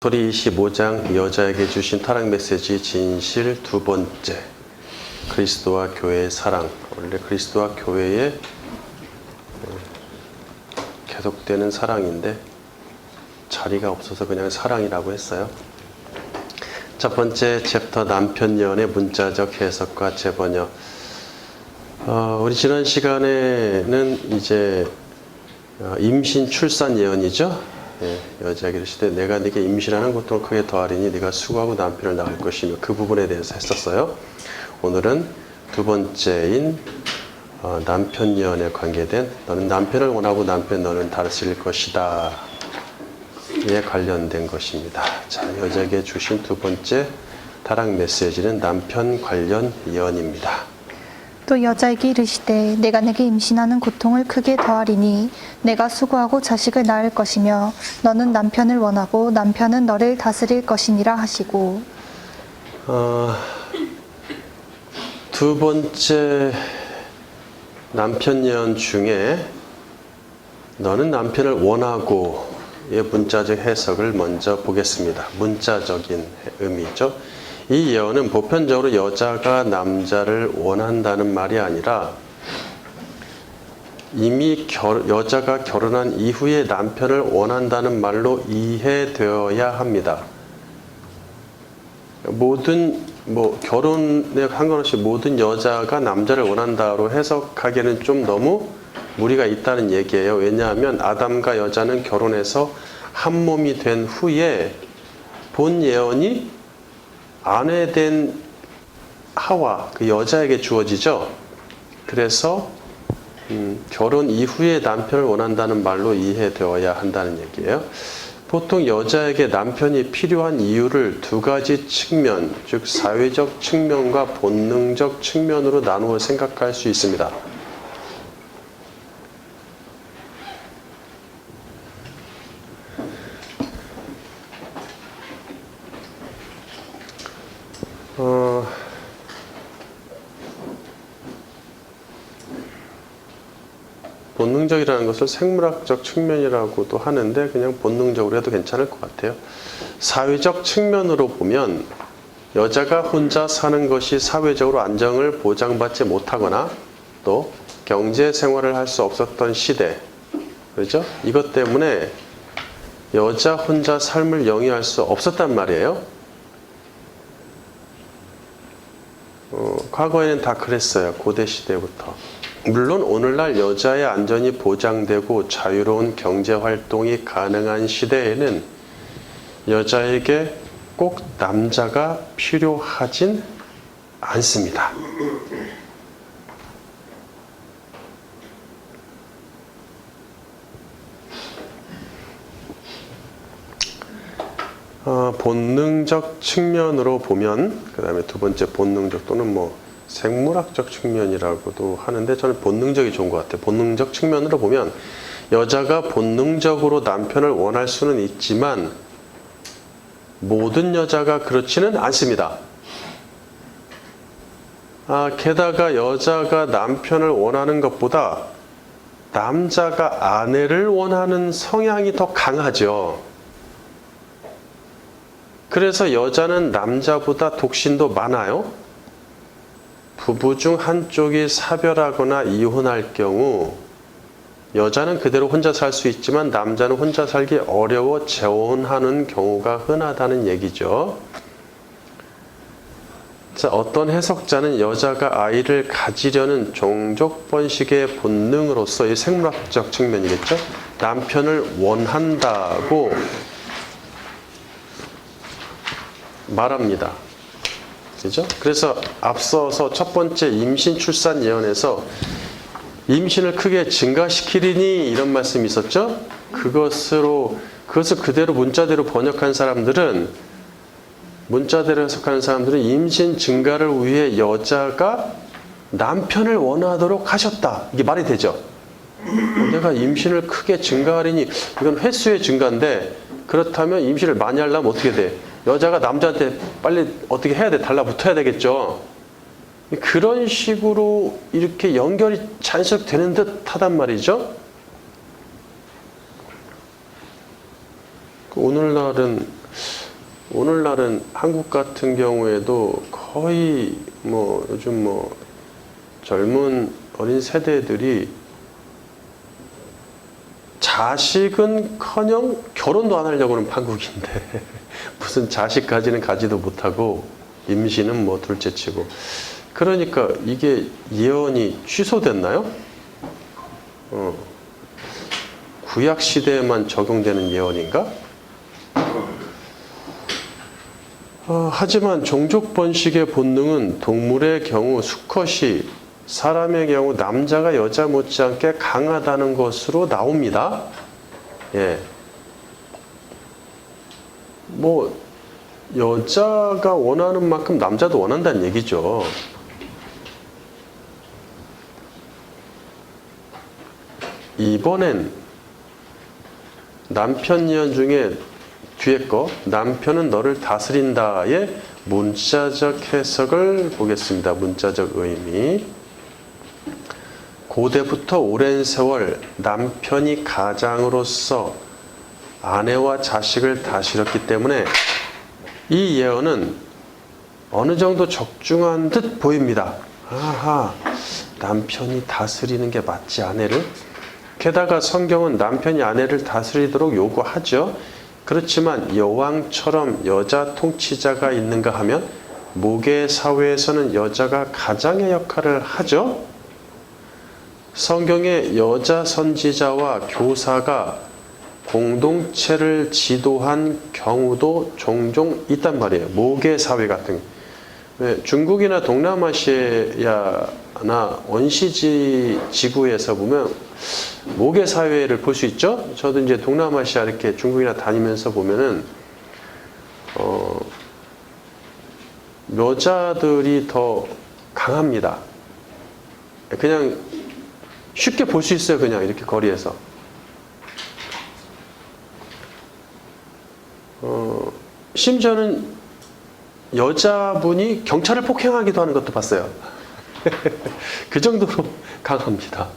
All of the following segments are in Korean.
토리 25장 여자에게 주신 타락 메시지 진실 두 번째, 그리스도와 교회의 사랑. 원래 그리스도와 교회의 계속되는 사랑인데 자리가 없어서 그냥 사랑이라고 했어요. 첫 번째 챕터 남편연의 문자적 해석과 재번역. 우리 지난 시간에는 이제 임신 출산 예언이죠. 여자에게 이르시되 내가 네게 임신하는 고통을 크게 더하리니 네가 수고하고 남편을 낳을 것이며 그 부분에 대해서 했었어요. 오늘은 두 번째인 남편 예언에 관계된 너는 남편을 원하고 남편 너는 다스릴 것이다 에 관련된 것입니다. 자, 여자에게 주신 두 번째 타락 메시지는 남편 관련 예언입니다. 또 여자에게 이르시되 내가 네게 임신하는 고통을 크게 더하리니 내가 수고하고 자식을 낳을 것이며 너는 남편을 원하고 남편은 너를 다스릴 것이니라 하시고. 두 번째 남편 예언 중에 너는 남편을 원하고의 문자적 해석을 먼저 보겠습니다. 문자적인 의미죠. 이 예언은 보편적으로 여자가 남자를 원한다는 말이 아니라 이미 여자가 결혼한 이후에 남편을 원한다는 말로 이해되어야 합니다. 모든 결혼에 상관없이 모든 여자가 남자를 원한다로 해석하기에는 좀 너무 무리가 있다는 얘기예요. 왜냐하면 아담과 여자는 결혼해서 한 몸이 된 후에 본 예언이 아내된 하와 그 여자에게 주어지죠. 그래서 결혼 이후에 남편을 원한다는 말로 이해되어야 한다는 얘기예요. 보통 여자에게 남편이 필요한 이유를 두 가지 측면, 즉 사회적 측면과 본능적 측면으로 나누어 생각할 수 있습니다. 본능적이라는 것을 생물학적 측면이라고도 하는데 그냥 본능적으로 해도 괜찮을 것 같아요. 사회적 측면으로 보면 여자가 혼자 사는 것이 사회적으로 안정을 보장받지 못하거나 또 경제 생활을 할 수 없었던 시대, 그렇죠? 이것 때문에 여자 혼자 삶을 영위할 수 없었단 말이에요. 과거에는 다 그랬어요. 고대 시대부터. 물론 오늘날 여자의 안전이 보장되고 자유로운 경제활동이 가능한 시대에는 여자에게 꼭 남자가 필요하진 않습니다. 본능적 측면으로 보면, 그 다음에 두 번째 본능적 또는 생물학적 측면이라고도 하는데 저는 본능적이 좋은 것 같아요. 본능적 측면으로 보면 여자가 본능적으로 남편을 원할 수는 있지만 모든 여자가 그렇지는 않습니다. 게다가 여자가 남편을 원하는 것보다 남자가 아내를 원하는 성향이 더 강하죠. 그래서 여자는 남자보다 독신도 많아요. 부부 중 한쪽이 사별하거나 이혼할 경우 여자는 그대로 혼자 살 수 있지만 남자는 혼자 살기 어려워 재혼하는 경우가 흔하다는 얘기죠. 자, 어떤 해석자는 여자가 아이를 가지려는 종족 번식의 본능으로서 이 생물학적 측면이겠죠. 남편을 원한다고 말합니다. 그죠? 그래서 앞서서 첫 번째 임신 출산 예언에서 임신을 크게 증가시키리니 이런 말씀이 있었죠? 그것을 그대로 문자대로 번역한 사람들은, 문자대로 해석하는 사람들은 임신 증가를 위해 여자가 남편을 원하도록 하셨다. 이게 말이 되죠? 내가 임신을 크게 증가하리니 이건 횟수의 증가인데 그렇다면 임신을 많이 하려면 어떻게 돼? 여자가 남자한테 빨리 어떻게 해야 돼? 달라붙어야 되겠죠. 그런 식으로 이렇게 연결이 자연스럽게 되는 듯 하단 말이죠. 오늘날은 오늘날은 한국 같은 경우에도 거의 뭐 요즘 뭐 젊은 어린 세대들이 자식은커녕 결혼도 안 하려고 하는 판국인데 무슨 자식까지는 가지도 못하고 임신은 뭐 둘째치고. 그러니까 이게 예언이 취소됐나요? 구약 시대에만 적용되는 예언인가? 하지만 종족 번식의 본능은 동물의 경우 수컷이, 사람의 경우 남자가 여자 못지않게 강하다는 것으로 나옵니다. 예. 뭐 여자가 원하는 만큼 남자도 원한다는 얘기죠. 이번엔 남편 예언 중에 뒤에 거 남편은 너를 다스린다의 문자적 해석을 보겠습니다. 문자적 의미. 고대부터 오랜 세월 남편이 가장으로서 아내와 자식을 다스렸기 때문에 이 예언은 어느 정도 적중한 듯 보입니다. 아하, 남편이 다스리는 게 맞지, 아내를? 게다가 성경은 남편이 아내를 다스리도록 요구하죠. 그렇지만 여왕처럼 여자 통치자가 있는가 하면 모계 사회에서는 여자가 가장의 역할을 하죠. 성경에 여자 선지자와 교사가 공동체를 지도한 경우도 종종 있단 말이에요. 모계 사회 같은. 왜 중국이나 동남아시아나 원시지 지구에서 보면 모계 사회를 볼 수 있죠. 저도 이제 동남아시아 이렇게 중국이나 다니면서 보면은 여자들이 더 강합니다. 그냥 쉽게 볼 수 있어요. 그냥 이렇게 거리에서. 심지어는 여자분이 경찰을 폭행하기도 하는 것도 봤어요. 그 정도로 강합니다.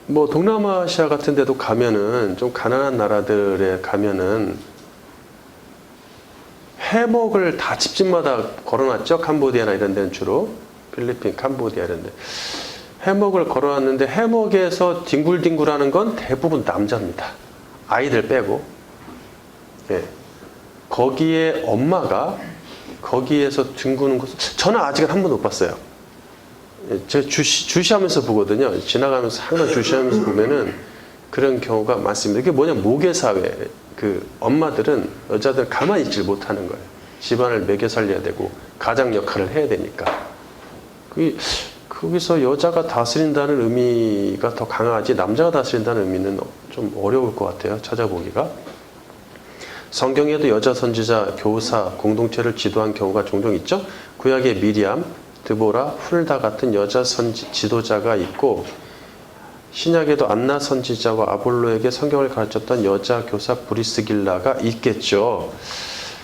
뭐 동남아시아 같은 데도 가면은 좀 가난한 나라들에 가면은 해먹을 다 집집마다 걸어놨죠. 캄보디아나 이런 데는 주로. 필리핀, 캄보디아 이런 데. 해먹을 걸어놨는데 해먹에서 뒹굴뒹굴하는 건 대부분 남자입니다. 아이들 빼고. 예. 거기에 엄마가 거기에서 뒹구는 것을 저는 아직은 한 번도 못 봤어요. 제가 주시하면서 보거든요. 지나가면서 항상 주시하면서 보면은 그런 경우가 많습니다. 이게 뭐냐, 모계사회. 그 엄마들은 여자들 가만히 있질 못하는 거예요. 집안을 먹여 살려야 되고 가장 역할을 해야 되니까. 거기서 여자가 다스린다는 의미가 더 강하지 남자가 다스린다는 의미는 좀 어려울 것 같아요. 찾아보기가. 성경에도 여자 선지자, 교사, 공동체를 지도한 경우가 종종 있죠. 구약의 미리암, 드보라, 훌다 같은 여자 지도자가 있고 신약에도 안나 선지자와 아볼로에게 성경을 가르쳤던 여자 교사 브리스길라가 있겠죠.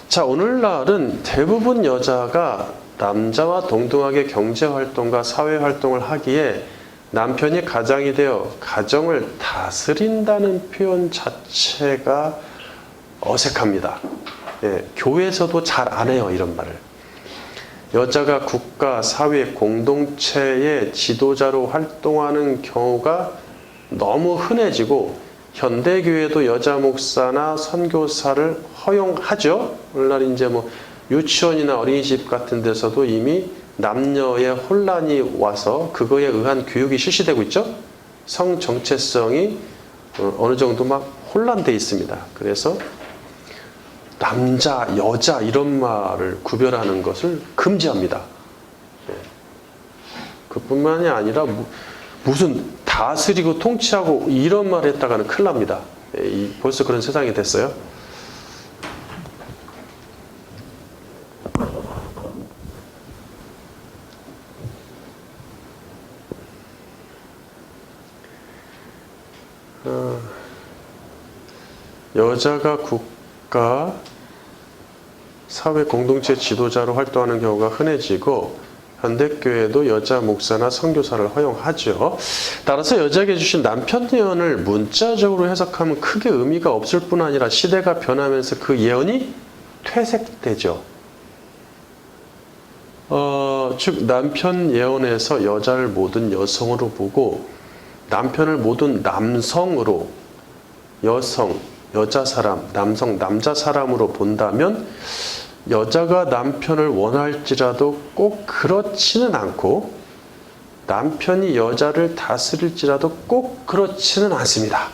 자, 오늘날은 대부분 여자가 남자와 동등하게 경제활동과 사회활동을 하기에 남편이 가장이 되어 가정을 다스린다는 표현 자체가 어색합니다. 예, 교회에서도 잘 안 해요, 이런 말을. 여자가 국가, 사회, 공동체의 지도자로 활동하는 경우가 너무 흔해지고 현대교회도 여자 목사나 선교사를 허용하죠. 오늘날 이제 뭐 유치원이나 어린이집 같은 데서도 이미 남녀의 혼란이 와서 그거에 의한 교육이 실시되고 있죠. 성 정체성이 어느 정도 막 혼란돼 있습니다. 그래서 남자, 여자 이런 말을 구별하는 것을 금지합니다. 그뿐만이 아니라 무슨 다스리고 통치하고 이런 말 했다가는 큰일 납니다. 벌써 그런 세상이 됐어요. 여자가 국가, 사회 공동체 지도자로 활동하는 경우가 흔해지고 현대교회도 여자 목사나 선교사를 허용하죠. 따라서 여자에게 주신 남편 예언을 문자적으로 해석하면 크게 의미가 없을 뿐 아니라 시대가 변하면서 그 예언이 퇴색되죠. 즉 남편 예언에서 여자를 모든 여성으로 보고 남편을 모든 남성으로 여성, 여자 사람, 남성, 남자 사람으로 본다면 여자가 남편을 원할지라도 꼭 그렇지는 않고 남편이 여자를 다스릴지라도 꼭 그렇지는 않습니다.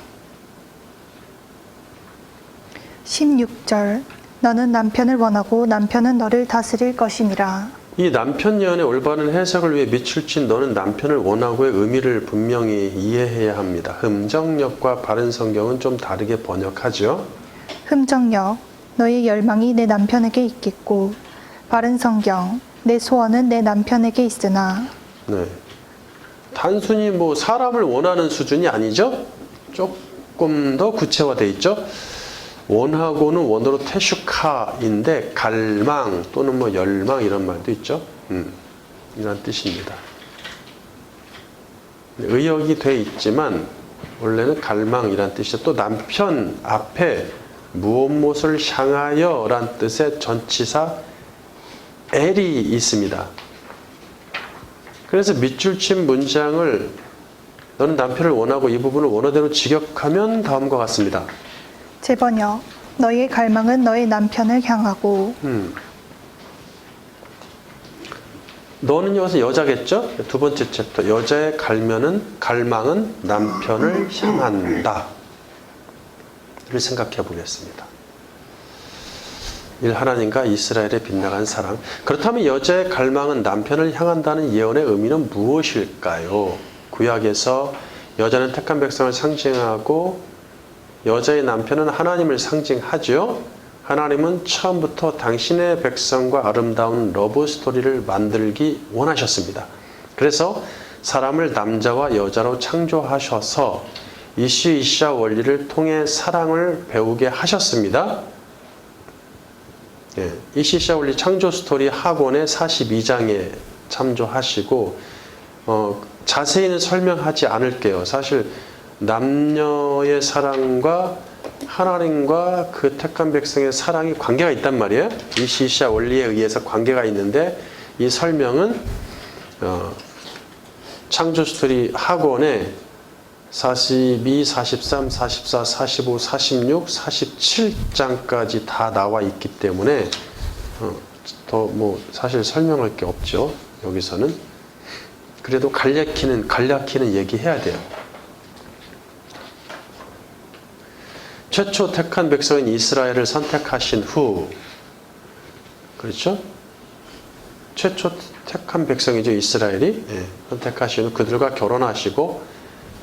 16절 너는 남편을 원하고 남편은 너를 다스릴 것이니라. 이 남편 예언의 올바른 해석을 위해 밑줄 친 너는 남편을 원하고의 의미를 분명히 이해해야 합니다. 흠정역과 바른 성경은 좀 다르게 번역하죠. 흠정역 너의 열망이 내 남편에게 있겠고 바른 성경 내 소원은 내 남편에게 있으나. 네. 단순히 뭐 사람을 원하는 수준이 아니죠. 조금 더 구체화되어 있죠. 원하고는 원어로 테슈카인데 갈망 또는 뭐 열망 이런 말도 있죠. 이런 뜻입니다. 의역이 돼 있지만 원래는 갈망이란 뜻이죠. 또 남편 앞에 무엇을 향하여 란 뜻의 전치사 L이 있습니다. 그래서 밑줄 친 문장을 너는 남편을 원하고 이 부분을 원어대로 직역하면 다음과 같습니다. 제번역 너의 갈망은 너의 남편을 향하고. 너는 여기서 여자겠죠? 두 번째 챕터 여자의 갈망은 남편을 향한다 를 생각해 보겠습니다. 하나님과 이스라엘의 빗나간 사랑. 그렇다면 여자의 갈망은 남편을 향한다는 예언의 의미는 무엇일까요? 구약에서 여자는 택한 백성을 상징하고 여자의 남편은 하나님을 상징하죠. 하나님은 처음부터 당신의 백성과 아름다운 러브 스토리를 만들기 원하셨습니다. 그래서 사람을 남자와 여자로 창조하셔서 이슈이샤 원리를 통해 사랑을 배우게 하셨습니다. 이시샤 원리 창조 스토리 학원의 42장에 참조하시고 자세히는 설명하지 않을게요. 사실 남녀의 사랑과 하나님과 그 택한 백성의 사랑이 관계가 있단 말이에요. 이시샤 원리에 의해서 관계가 있는데 이 설명은 창조 스토리 학원의 42, 43, 44, 45, 46, 47장까지 다 나와 있기 때문에 더 뭐 사실 설명할 게 없죠. 여기서는. 그래도 간략히는 얘기해야 돼요. 최초 택한 백성인 이스라엘을 선택하신 후, 그렇죠? 최초 택한 백성이죠, 이스라엘이. 선택하신 후 그들과 결혼하시고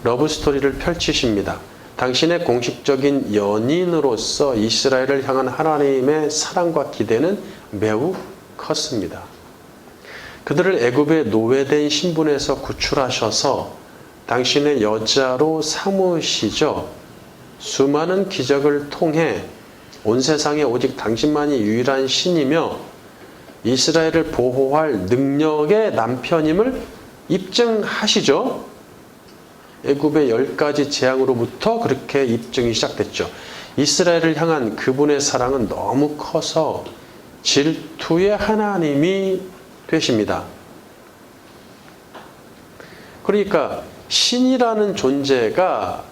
러브 스토리를 펼치십니다. 당신의 공식적인 연인으로서 이스라엘을 향한 하나님의 사랑과 기대는 매우 컸습니다. 그들을 애굽의 노예된 신분에서 구출하셔서 당신의 여자로 삼으시죠. 수많은 기적을 통해 온 세상에 오직 당신만이 유일한 신이며 이스라엘을 보호할 능력의 남편임을 입증하시죠. 애굽의 10가지 재앙으로부터 그렇게 입증이 시작됐죠. 이스라엘을 향한 그분의 사랑은 너무 커서 질투의 하나님이 되십니다. 그러니까 신이라는 존재가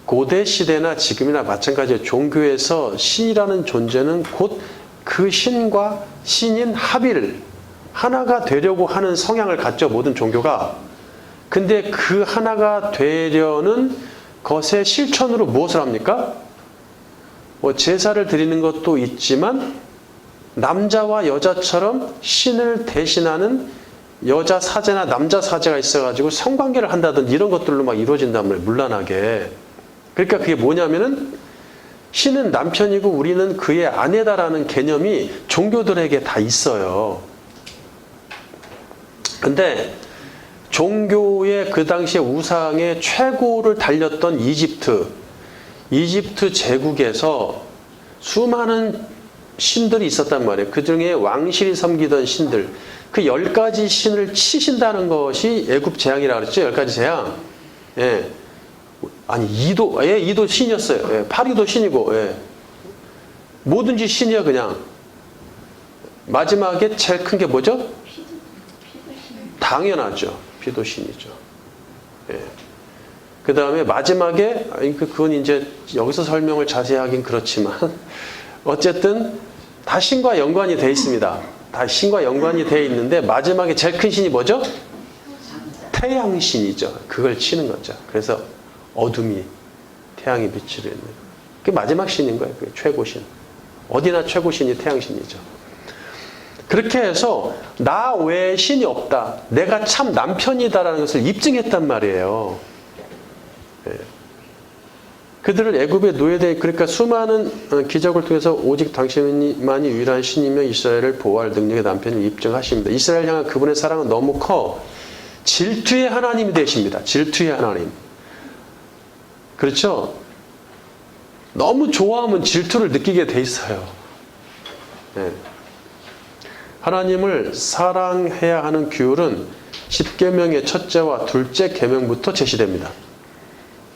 고대 시대나 지금이나 마찬가지로 종교에서 신이라는 존재는 곧 그 신과 신인 합일, 하나가 되려고 하는 성향을 갖죠. 모든 종교가. 근데 그 하나가 되려는 것의 실천으로 무엇을 합니까? 제사를 드리는 것도 있지만 남자와 여자처럼 신을 대신하는 여자 사제나 남자 사제가 있어가지고 성관계를 한다든지 이런 것들로 막 이루어진단 말이에요. 문란하게. 그러니까 그게 뭐냐면은 신은 남편이고 우리는 그의 아내다라는 개념이 종교들에게 다 있어요. 근데 종교의 그 당시에 우상의 최고를 달렸던 이집트 제국에서 수많은 신들이 있었단 말이에요. 그 중에 왕실이 섬기던 신들, 그 10가지 신을 치신다는 것이 애굽 재앙이라고 그랬죠. 10가지 재앙. 예. 아니, 이도 신이었어요. 예. 파리도 신이고, 예. 뭐든지 신이야, 그냥. 마지막에 제일 큰 게 뭐죠? 당연하죠. 피도 신이죠. 예. 그 다음에 마지막에, 그건 이제 여기서 설명을 자세히 하긴 그렇지만, 어쨌든 다 신과 연관이 돼 있습니다. 다 신과 연관이 돼 있는데, 마지막에 제일 큰 신이 뭐죠? 태양신이죠. 그걸 치는 거죠. 그래서 어둠이, 태양이 비치를 있는. 그게 마지막 신인 거예요. 그게 최고신. 어디나 최고신이 태양신이죠. 그렇게 해서 나 외에 신이 없다. 내가 참 남편이다라는 것을 입증했단 말이에요. 예. 그들을 애굽에 노예돼, 그러니까 수많은 기적을 통해서 오직 당신만이 유일한 신이며 이스라엘을 보호할 능력의 남편을 입증하십니다. 이스라엘 향한 그분의 사랑은 너무 커 질투의 하나님이 되십니다. 질투의 하나님. 그렇죠? 너무 좋아하면 질투를 느끼게 돼 있어요. 예. 하나님을 사랑해야 하는 규율은 10계명의 첫째와 둘째 계명부터 제시됩니다.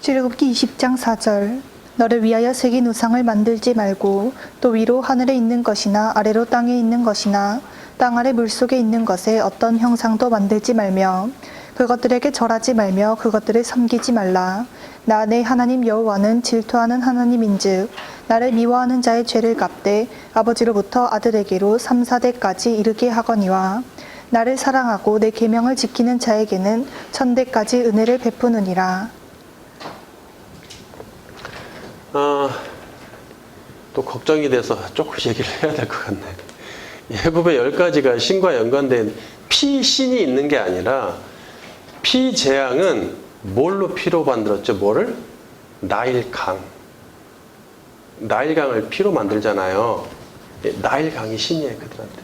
출애굽기 20장 4절. 너를 위하여 새긴 우상을 만들지 말고 또 위로 하늘에 있는 것이나 아래로 땅에 있는 것이나 땅 아래 물속에 있는 것에 어떤 형상도 만들지 말며 그것들에게 절하지 말며 그것들을 섬기지 말라. 나 내 하나님 여호와는 질투하는 하나님인즉 나를 미워하는 자의 죄를 갚되 아버지로부터 아들에게로 3, 4대까지 이르게 하거니와 나를 사랑하고 내 계명을 지키는 자에게는 1000대까지 은혜를 베푸느니라. 또 걱정이 돼서 조금 얘기를 해야 될 것 같네. 애굽의 10가지가 신과 연관된 피신이 있는 게 아니라 피재앙은 뭘로 피로 만들었죠? 뭐를? 나일강. 나일강을 피로 만들잖아요. 나일강이 신이에요, 그들한테.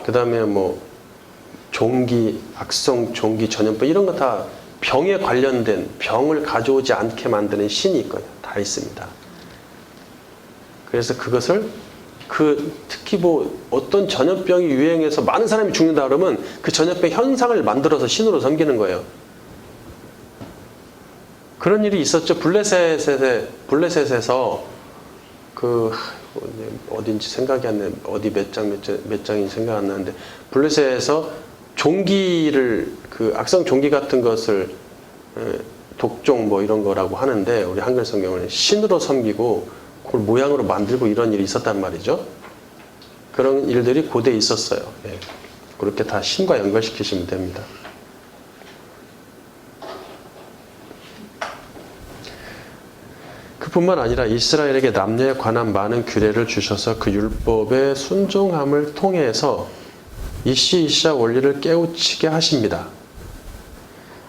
그 다음에 뭐 종기, 악성 종기 전염병 이런 거 다 병에 관련된 병을 가져오지 않게 만드는 신이 있거든요. 다 있습니다. 그래서 그것을 특히 뭐 어떤 전염병이 유행해서 많은 사람이 죽는다 그러면 그 전염병 현상을 만들어서 신으로 섬기는 거예요. 그런 일이 있었죠. 블레셋에서 어딘지 생각이 안 나요. 어디 몇 장인지 생각 안 나는데 블레셋에서 종기를 악성 종기 같은 것을 독종 뭐 이런 거라고 하는데 우리 한글 성경은 신으로 섬기고 그걸 모양으로 만들고 이런 일이 있었단 말이죠. 그런 일들이 고대에 있었어요. 예. 그렇게 다 신과 연결시키시면 됩니다. 그뿐만 아니라 이스라엘에게 남녀에 관한 많은 규례를 주셔서 그 율법의 순종함을 통해서 이씨이샤 원리를 깨우치게 하십니다.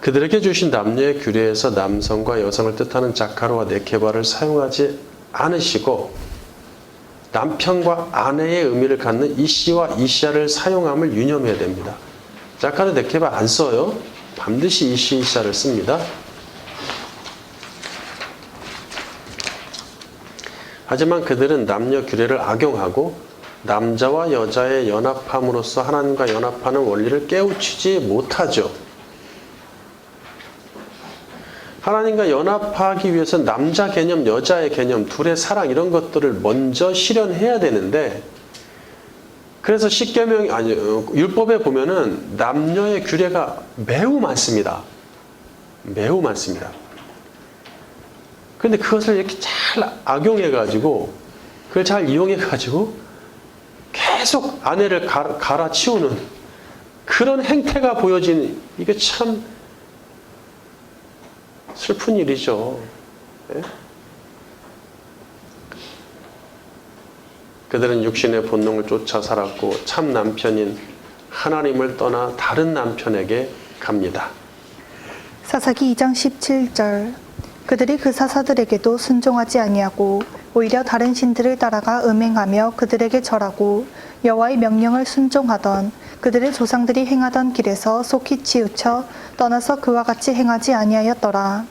그들에게 주신 남녀의 규례에서 남성과 여성을 뜻하는 자카르와 네케바를 사용하지 않으시고 남편과 아내의 의미를 갖는 이씨와 이샤를 사용함을 유념해야 됩니다. 자카르 네케바 안 써요. 반드시 이씨 이샤를 씁니다. 하지만 그들은 남녀 규례를 악용하고 남자와 여자의 연합함으로써 하나님과 연합하는 원리를 깨우치지 못하죠. 하나님과 연합하기 위해서 남자 개념, 여자의 개념, 둘의 사랑 이런 것들을 먼저 실현해야 되는데 그래서 율법에 보면은 남녀의 규례가 매우 많습니다. 매우 많습니다. 그런데 그것을 이렇게 잘 악용해가지고 그걸 잘 이용해가지고 계속 아내를 갈아치우는 그런 행태가 보여지는 이게 참 슬픈 일이죠. 네? 그들은 육신의 본능을 쫓아 살았고 참 남편인 하나님을 떠나 다른 남편에게 갑니다. 사사기 2장 17절. 그들이 그 사사들에게도 순종하지 아니하고 오히려 다른 신들을 따라가 음행하며 그들에게 절하고 여호와의 명령을 순종하던 그들의 조상들이 행하던 길에서 속히 치우쳐 떠나서 그와 같이 행하지 아니하였더라.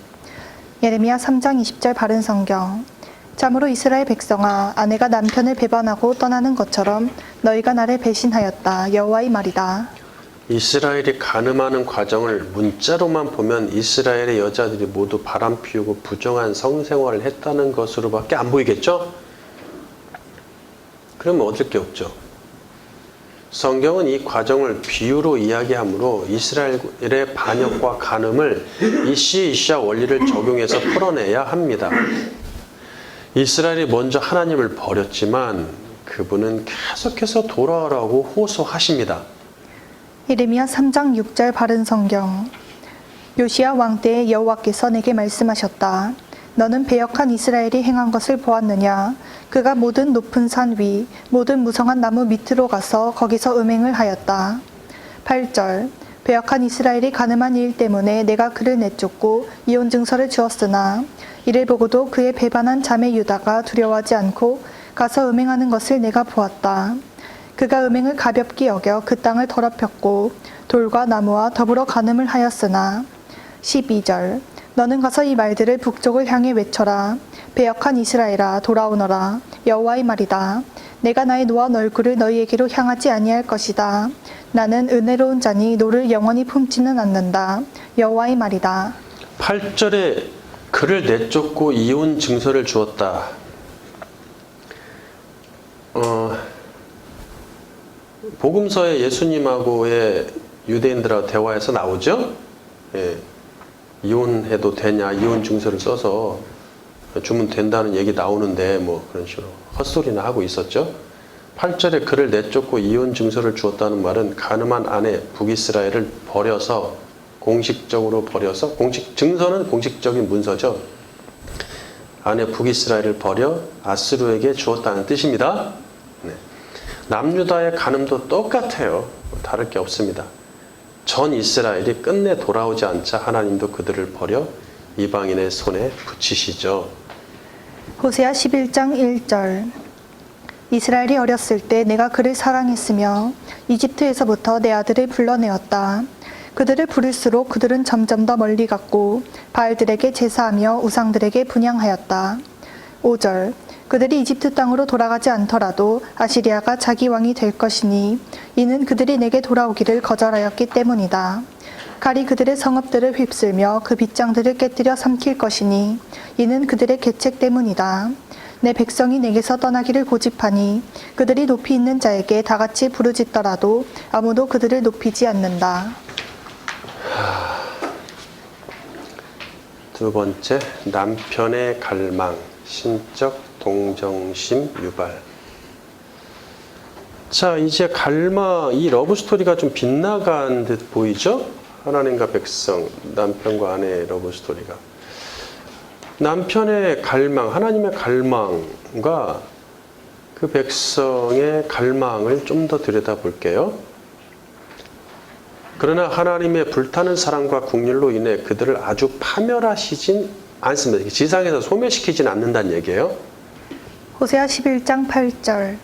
예레미야 3장 20절 바른 성경. 참으로 이스라엘 백성아, 아내가 남편을 배반하고 떠나는 것처럼 너희가 나를 배신하였다. 여호와의 말이다. 이스라엘이 간음하는 과정을 문자로만 보면 이스라엘의 여자들이 모두 바람 피우고 부정한 성생활을 했다는 것으로밖에 안 보이겠죠? 그러면 얻을 게 없죠. 성경은 이 과정을 비유로 이야기하므로 이스라엘의 반역과 간음을 이시이시아 원리를 적용해서 풀어내야 합니다. 이스라엘이 먼저 하나님을 버렸지만 그분은 계속해서 돌아오라고 호소하십니다. 예레미야 3장 6절 바른 성경. 요시야 왕 때에 여호와께서 내게 말씀하셨다. 너는 배역한 이스라엘이 행한 것을 보았느냐? 그가 모든 높은 산 위, 모든 무성한 나무 밑으로 가서 거기서 음행을 하였다. 8절. 배역한 이스라엘이 간음한 일 때문에 내가 그를 내쫓고 이혼 증서를 주었으나 이를 보고도 그의 배반한 자매 유다가 두려워하지 않고 가서 음행하는 것을 내가 보았다. 그가 음행을 가볍게 여겨 그 땅을 더럽혔고 돌과 나무와 더불어 간음을 하였으나 12절. 너는 가서 이 말들을 북쪽을 향해 외쳐라. 배역한 이스라엘아, 돌아오너라. 여호와의 말이다. 내가 나의 노한 얼굴을 너희에게로 향하지 아니할 것이다. 나는 은혜로운 자니 노를 영원히 품지는 않는다. 여호와의 말이다. 8절에 그를 내쫓고 이혼 증서를 주었다. 복음서에 예수님하고의 유대인들하고 대화에서 나오죠. 예. 이혼해도 되냐, 이혼 증서를 써서 주면 된다는 얘기 나오는데 뭐 그런 식으로 헛소리나 하고 있었죠. 8절에 그를 내쫓고 이혼 증서를 주었다는 말은 간음한 아내 북이스라엘을 버려서 공식적으로 버려서 증서는 공식적인 문서죠. 아내 북이스라엘을 버려 아스루에게 주었다는 뜻입니다. 네. 남유다의 간음도 똑같아요. 다를 게 없습니다. 전 이스라엘이 끝내 돌아오지 않자 하나님도 그들을 버려 이방인의 손에 붙이시죠. 호세아 11장 1절. 이스라엘이 어렸을 때 내가 그를 사랑했으며 이집트에서부터 내 아들을 불러내었다. 그들을 부를수록 그들은 점점 더 멀리 갔고 바알들에게 제사하며 우상들에게 분향하였다. 5절. 그들이 이집트 땅으로 돌아가지 않더라도 아시리아가 자기 왕이 될 것이니 이는 그들이 내게 돌아오기를 거절하였기 때문이다. 칼이 그들의 성읍들을 휩쓸며 그 빗장들을 깨뜨려 삼킬 것이니 이는 그들의 계책 때문이다. 내 백성이 내게서 떠나기를 고집하니 그들이 높이 있는 자에게 다같이 부르짖더라도 아무도 그들을 높이지 않는다. 두 번째, 남편의 갈망, 신적 동정심 유발. 자, 이제 갈망, 이 러브 스토리가 좀 빗나간 듯 보이죠? 하나님과 백성, 남편과 아내의 러브 스토리가. 남편의 갈망, 하나님의 갈망과 그 백성의 갈망을 좀 더 들여다볼게요. 그러나 하나님의 불타는 사랑과 긍휼로 인해 그들을 아주 파멸하시진 않습니다. 지상에서 소멸시키진 않는다는 얘기예요. 호세아 11장 8절.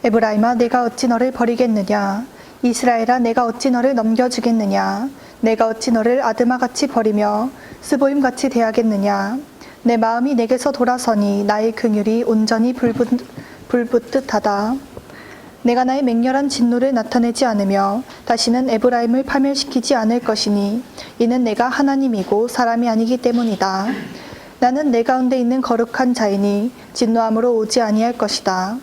에브라임아, 내가 어찌 너를 버리겠느냐? 이스라엘아, 내가 어찌 너를 넘겨주겠느냐? 내가 어찌 너를 아드마같이 버리며 스보임같이 대하겠느냐? 내 마음이 내게서 돌아서니 나의 긍휼이 온전히 불붙듯하다. 내가 나의 맹렬한 진노를 나타내지 않으며 다시는 에브라임을 파멸시키지 않을 것이니 이는 내가 하나님이고 사람이 아니기 때문이다. 나는 내 가운데 있는 거룩한 자이니 진노함으로 오지 아니할 것이다.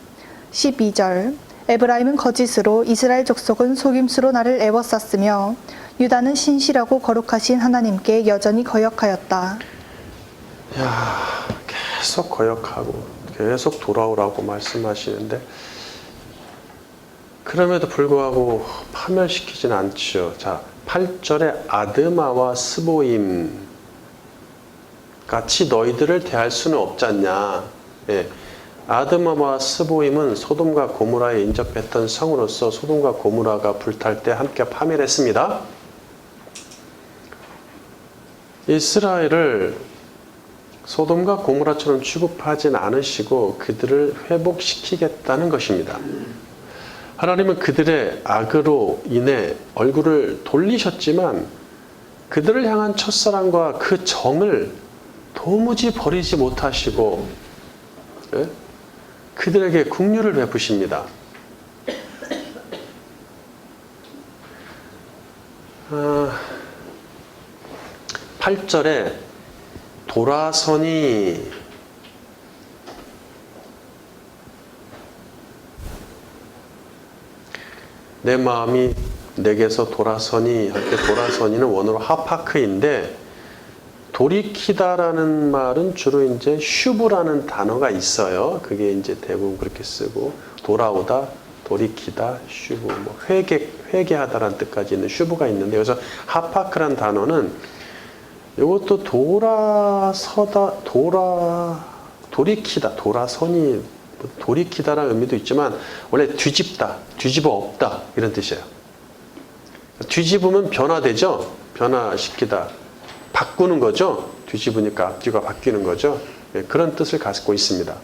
12절. 에브라임은 거짓으로 이스라엘 족속은 속임수로 나를 애워쌌으며 유다는 신실하고 거룩하신 하나님께 여전히 거역하였다. 야, 계속 거역하고 계속 돌아오라고 말씀하시는데 그럼에도 불구하고 파멸시키진 않죠. 자, 8절에 아드마와 스보임 같이 너희들을 대할 수는 없잖냐. 예. 아드마와 스보임은 소돔과 고모라에 인접했던 성으로서 소돔과 고모라가 불탈 때 함께 파멸했습니다. 이스라엘을 소돔과 고모라처럼 취급하진 않으시고 그들을 회복시키겠다는 것입니다. 하나님은 그들의 악으로 인해 얼굴을 돌리셨지만 그들을 향한 첫사랑과 그 정을 도무지 버리지 못하시고 예? 그들에게 긍휼을 베푸십니다. 8절에 돌아서니 내 마음이 내게서 돌아서니 할 때 돌아서니는 원어로 하파크인데 돌이키다라는 말은 주로 이제 슈브라는 단어가 있어요. 그게 이제 대부분 그렇게 쓰고 돌아오다, 돌이키다, 슈브, 뭐 회개하다라는 뜻까지 있는 슈브가 있는데 여기서 하파크란 단어는 이것도 돌아서다, 돌이키다, 돌아서니 돌이키다라는 의미도 있지만 원래 뒤집다, 뒤집어 엎다 이런 뜻이에요. 뒤집으면 변화되죠. 변화시키다. 바꾸는 거죠. 뒤집으니까 앞뒤가 바뀌는 거죠. 그런 뜻을 갖고 있습니다.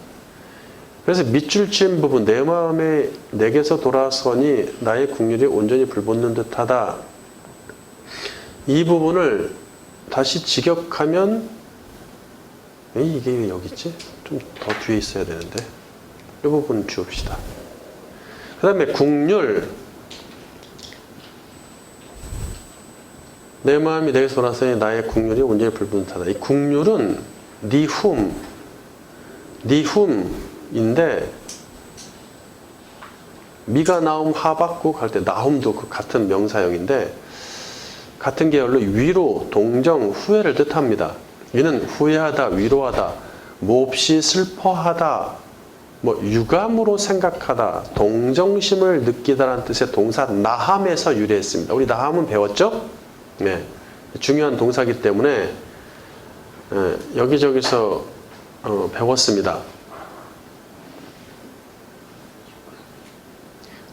그래서 밑줄 친 부분 내 마음에 내게서 돌아서니 나의 긍휼이 온전히 불붙는 듯하다. 이 부분을 다시 직역하면 이게 왜 여기 있지? 좀 더 뒤에 있어야 되는데 이 부분 주읍시다. 그 다음에 긍휼 내 마음이 내게서 돌아서니 나의 긍휼이 온전히 불붙는 듯하다. 이 긍휼은 니훔인데 미가 나움 하박국 할 때 나훔도 그 같은 명사형인데 같은 계열로 위로, 동정, 후회를 뜻합니다. 이는 후회하다, 위로하다, 몹시 슬퍼하다, 유감으로 생각하다, 동정심을 느끼다라는 뜻의 동사 나함에서 유래했습니다. 우리 나함은 배웠죠? 네, 중요한 동사이기 때문에 여기저기서 배웠습니다.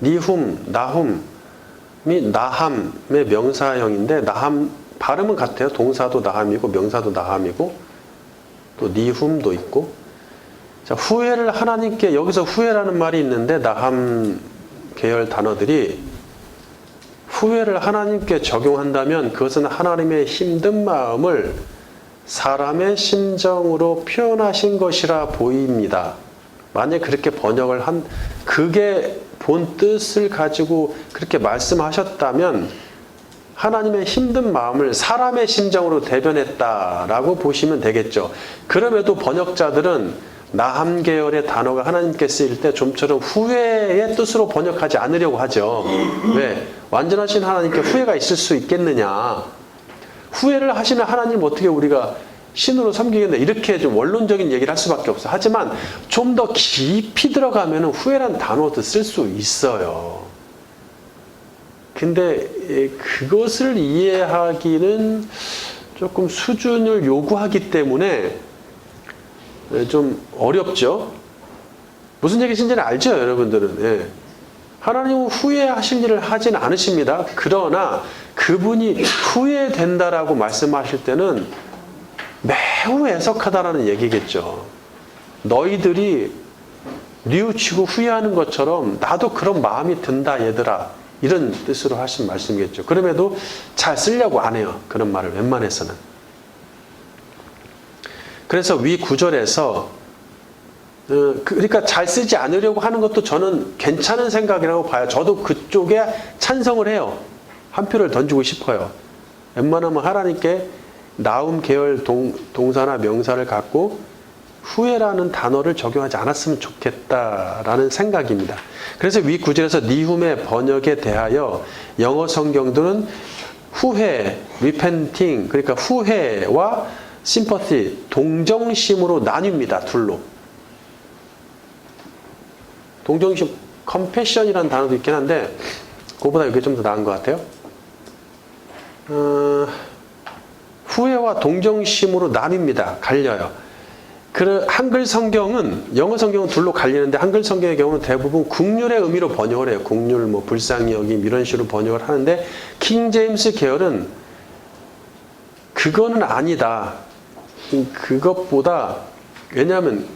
니훔, 나훔이 나함의 명사형인데 나함 발음은 같아요. 동사도 나함이고 명사도 나함이고 또 니훔도 있고. 자, 후회를 하나님께 여기서 후회라는 말이 있는데 나함 계열 단어들이 후회를 하나님께 적용한다면 그것은 하나님의 힘든 마음을 사람의 심정으로 표현하신 것이라 보입니다. 만약 그렇게 번역을 그게 본 뜻을 가지고 그렇게 말씀하셨다면 하나님의 힘든 마음을 사람의 심정으로 대변했다라고 보시면 되겠죠. 그럼에도 번역자들은 나함 계열의 단어가 하나님께 쓰일 때 좀처럼 후회의 뜻으로 번역하지 않으려고 하죠. 왜? 완전하신 하나님께 후회가 있을 수 있겠느냐. 후회를 하시는 하나님 어떻게 우리가 신으로 섬기겠냐. 이렇게 좀 원론적인 얘기를 할 수밖에 없어요. 하지만 좀 더 깊이 들어가면 후회란 단어도 쓸 수 있어요. 근데 그것을 이해하기는 조금 수준을 요구하기 때문에 좀 어렵죠. 무슨 얘기인지는 알죠, 여러분들은. 예. 하나님은 후회하실 일을 하진 않으십니다. 그러나 그분이 후회된다라고 말씀하실 때는 매우 애석하다라는 얘기겠죠. 너희들이 뉘우치고 후회하는 것처럼 나도 그런 마음이 든다 얘들아. 이런 뜻으로 하신 말씀이겠죠. 그럼에도 잘 쓰려고 안 해요. 그런 말을 웬만해서는. 그래서 위 구절에서 그러니까 잘 쓰지 않으려고 하는 것도 저는 괜찮은 생각이라고 봐요. 저도 그쪽에 찬성을 해요. 한 표를 던지고 싶어요. 웬만하면 하나님께 나움 계열 동사나 명사를 갖고 후회라는 단어를 적용하지 않았으면 좋겠다라는 생각입니다. 그래서 위 구절에서 니훔의 번역에 대하여 영어 성경들은 후회, repenting, 그러니까 후회와 sympathy, 동정심으로 나뉩니다. 둘로. 동정심, compassion이라는 단어도 있긴 한데 그거보다 이게 좀 더 나은 것 같아요. 후회와 동정심으로 나뉩니다. 갈려요. 한글 성경은, 영어 성경은 둘로 갈리는데 한글 성경의 경우는 대부분 긍휼의 의미로 번역을 해요. 긍휼, 불쌍히 여김 이런 식으로 번역을 하는데 킹 제임스 계열은 그거는 아니다. 그것보다 왜냐하면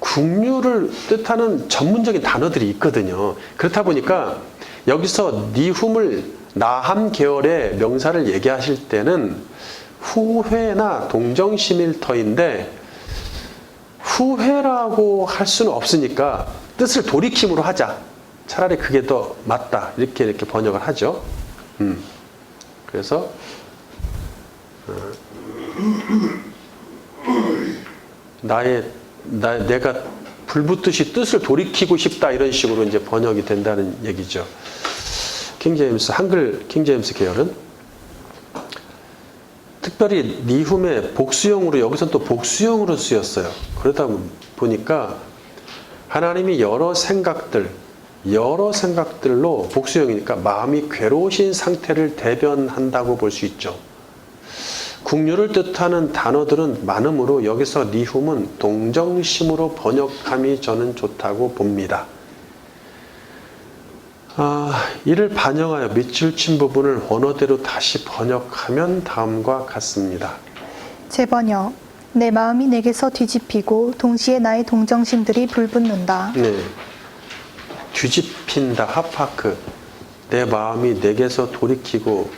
긍휼을 뜻하는 전문적인 단어들이 있거든요. 그렇다 보니까 여기서 니훔을 나함 계열의 명사를 얘기하실 때는 후회나 동정심일 터인데 후회라고 할 수는 없으니까 뜻을 돌이킴으로 하자. 차라리 그게 더 맞다. 이렇게 번역을 하죠. 그래서 내가 불붙듯이 뜻을 돌이키고 싶다 이런 식으로 이제 번역이 된다는 얘기죠. 킹제임스 한글 킹제임스 계열은 특별히 니훔의 복수형으로 여기서 또 복수형으로 쓰였어요. 그러다 보니까 하나님이 여러 생각들로 복수형이니까 마음이 괴로우신 상태를 대변한다고 볼 수 있죠. 국류를 뜻하는 단어들은 많으므로 여기서 니훔은 동정심으로 번역함이 저는 좋다고 봅니다. 이를 반영하여 밑줄 친 부분을 원어대로 다시 번역하면 다음과 같습니다. 재번역. 내 마음이 내게서 뒤집히고 동시에 나의 동정심들이 불붙는다. 네. 뒤집힌다. 하파크. 내 마음이 내게서 돌이키고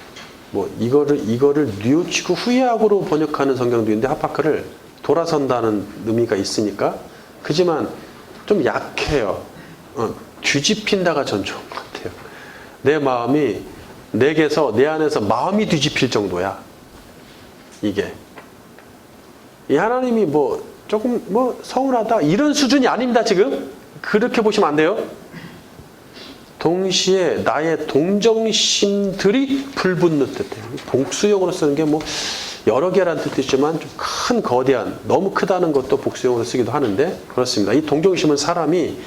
뭐 이거를 뉘우치고 후회하고로 번역하는 성경도 있는데 하파크를 돌아선다는 의미가 있으니까 그지만 좀 약해요. 뒤집힌다가 전 좋은 것 같아요. 내 마음이 내게서 내 안에서 마음이 뒤집힐 정도야. 이게 이 하나님이 뭐 조금 뭐 서운하다 이런 수준이 아닙니다. 지금 그렇게 보시면 안 돼요. 동시에 나의 동정심들이 불붙는 뜻이에요. 복수형으로 쓰는 게 뭐 여러 개라는 뜻도 있지만 좀 큰 거대한 너무 크다는 것도 복수형으로 쓰기도 하는데 그렇습니다. 이 동정심은 사람이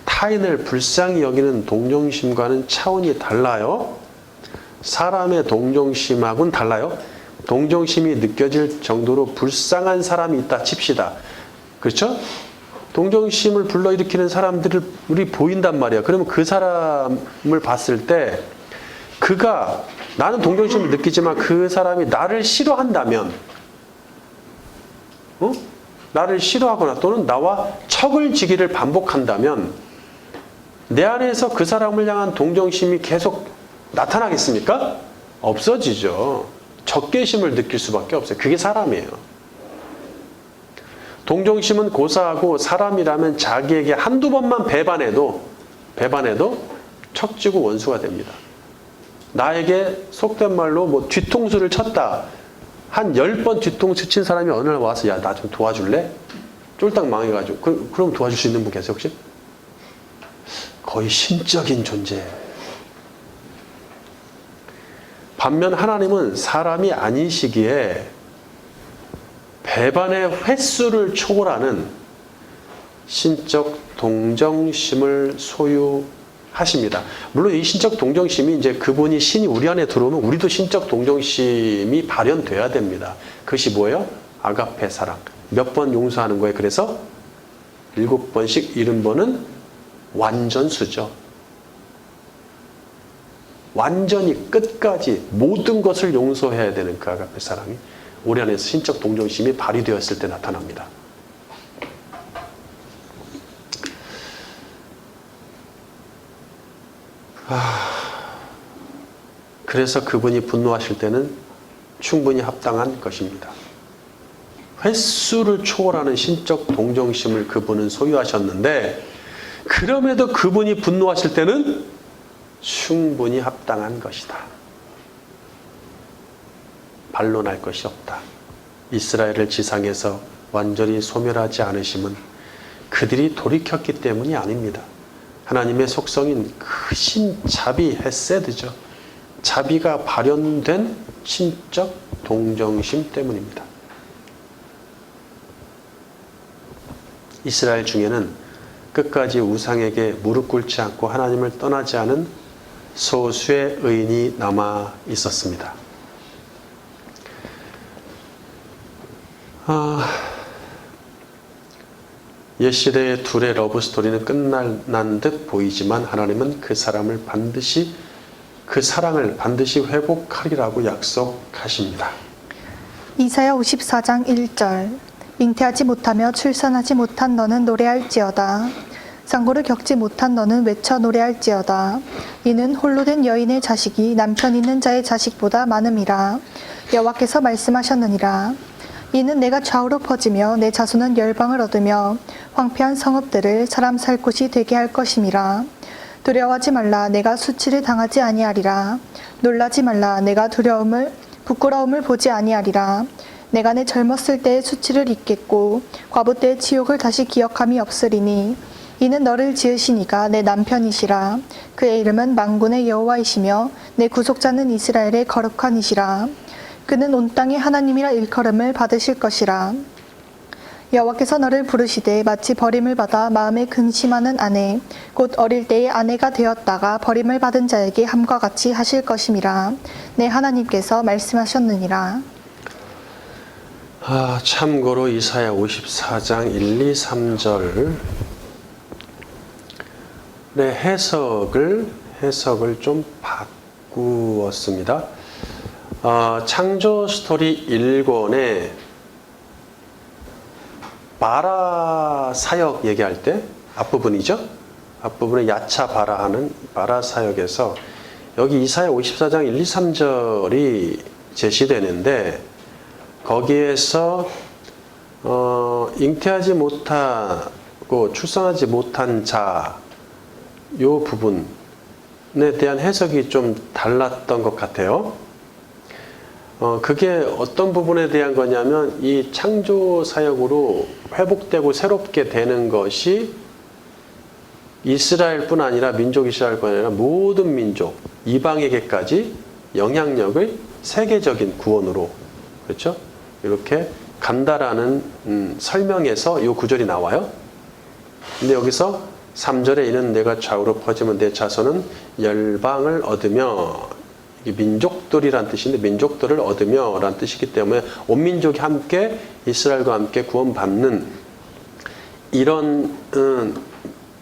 타인을 불쌍히 여기는 동정심과는 차원이 달라요. 사람의 동정심하고는 달라요. 동정심이 느껴질 정도로 불쌍한 사람이 있다 칩시다. 그렇죠? 동정심을 불러일으키는 사람들이 보인단 말이야. 그러면 그 사람을 봤을 때 그가 나는 동정심을 느끼지만 그 사람이 나를 싫어한다면 나를 싫어하거나 또는 나와 척을 지기를 반복한다면 내 안에서 그 사람을 향한 동정심이 계속 나타나겠습니까? 없어지죠. 적개심을 느낄 수밖에 없어요. 그게 사람이에요. 동정심은 고사하고 사람이라면 자기에게 한두 번만 배반해도 척지고 원수가 됩니다. 나에게 속된 말로 뭐 뒤통수를 쳤다. 한 10번 뒤통수 친 사람이 어느 날 와서 야, 나 좀 도와줄래? 쫄딱 망해가지고 그럼 도와줄 수 있는 분 계세요 혹시? 거의 신적인 존재예요. 반면 하나님은 사람이 아니시기에 배반의 횟수를 초월하는 신적 동정심을 소유하십니다. 물론 이 신적 동정심이 이제 그분이 신이 우리 안에 들어오면 우리도 신적 동정심이 발현돼야 됩니다. 그것이 뭐예요? 아가페 사랑. 몇 번 용서하는 거예요. 그래서 7번씩 70번은 완전수죠. 완전히 끝까지 모든 것을 용서해야 되는 그 아가페 사랑이 우리 안에서 신적 동정심이 발휘되었을 때 나타납니다. 그래서 그분이 분노하실 때는 충분히 합당한 것입니다. 횟수를 초월하는 신적 동정심을 그분은 소유하셨는데 그럼에도 그분이 분노하실 때는 충분히 합당한 것이다. 반론할 것이 없다. 이스라엘을 지상에서 완전히 소멸하지 않으심은 그들이 돌이켰기 때문이 아닙니다. 하나님의 속성인 크신 자비, 헤세드죠. 자비가 발현된 신적 동정심 때문입니다. 이스라엘 중에는 끝까지 우상에게 무릎 꿇지 않고 하나님을 떠나지 않은 소수의 의인이 남아 있었습니다. 옛 시대의 둘의 러브 스토리는 끝난 듯 보이지만 하나님은 그 사랑을 반드시 회복하리라고 약속하십니다. 이사야 54장 1절. 잉태하지 못하며 출산하지 못한 너는 노래할지어다. 상고를 겪지 못한 너는 외쳐 노래할지어다. 이는 홀로 된 여인의 자식이 남편 있는 자의 자식보다 많음이라. 여호와께서 말씀하셨느니라. 이는 내가 좌우로 퍼지며 내 자손은 열방을 얻으며 황폐한 성읍들을 사람 살 곳이 되게 할 것임이라. 두려워하지 말라. 내가 수치를 당하지 아니하리라. 놀라지 말라. 내가 부끄러움을 보지 아니하리라. 내가 내 젊었을 때의 수치를 잊겠고 과부 때의 치욕을 다시 기억함이 없으리니 이는 너를 지으신 이가 내 남편이시라. 그의 이름은 만군의 여호와이시며 내 구속자는 이스라엘의 거룩한 이시라. 그는 온 땅의 하나님이라 일컬음을 받으실 것이라. 여호와께서 너를 부르시되 마치 버림을 받아 마음에 근심하는 아내 곧 어릴 때의 아내가 되었다가 버림을 받은 자에게 함과 같이 하실 것임이라. 내 하나님께서 말씀하셨느니라. 참고로 이사야 54장 1, 2, 3절 해석을 좀 바꾸었습니다. 창조 스토리 1권에 바라 사역 얘기할 때 앞부분이죠. 앞부분에 야차 바라 하는 바라 사역에서 여기 이사야 54장 1, 2, 3절이 제시되는데 거기에서 잉태하지 못하고 출산하지 못한 자 요 부분에 대한 해석이 좀 달랐던 것 같아요. 그게 어떤 부분에 대한 거냐면 이 창조 사역으로 회복되고 새롭게 되는 것이 이스라엘뿐 아니라 민족 이스라엘뿐 아니라 모든 민족 이방에게까지 영향력을 세계적인 구원으로 그렇죠? 이렇게 간다라는 설명에서 이 구절이 나와요. 근데 여기서 3절에 이는 내가 좌우로 퍼지면 내 자손은 열방을 얻으며 민족들이란 뜻인데 민족들을 얻으며 라는 뜻이기 때문에 온 민족이 함께 이스라엘과 함께 구원받는 이런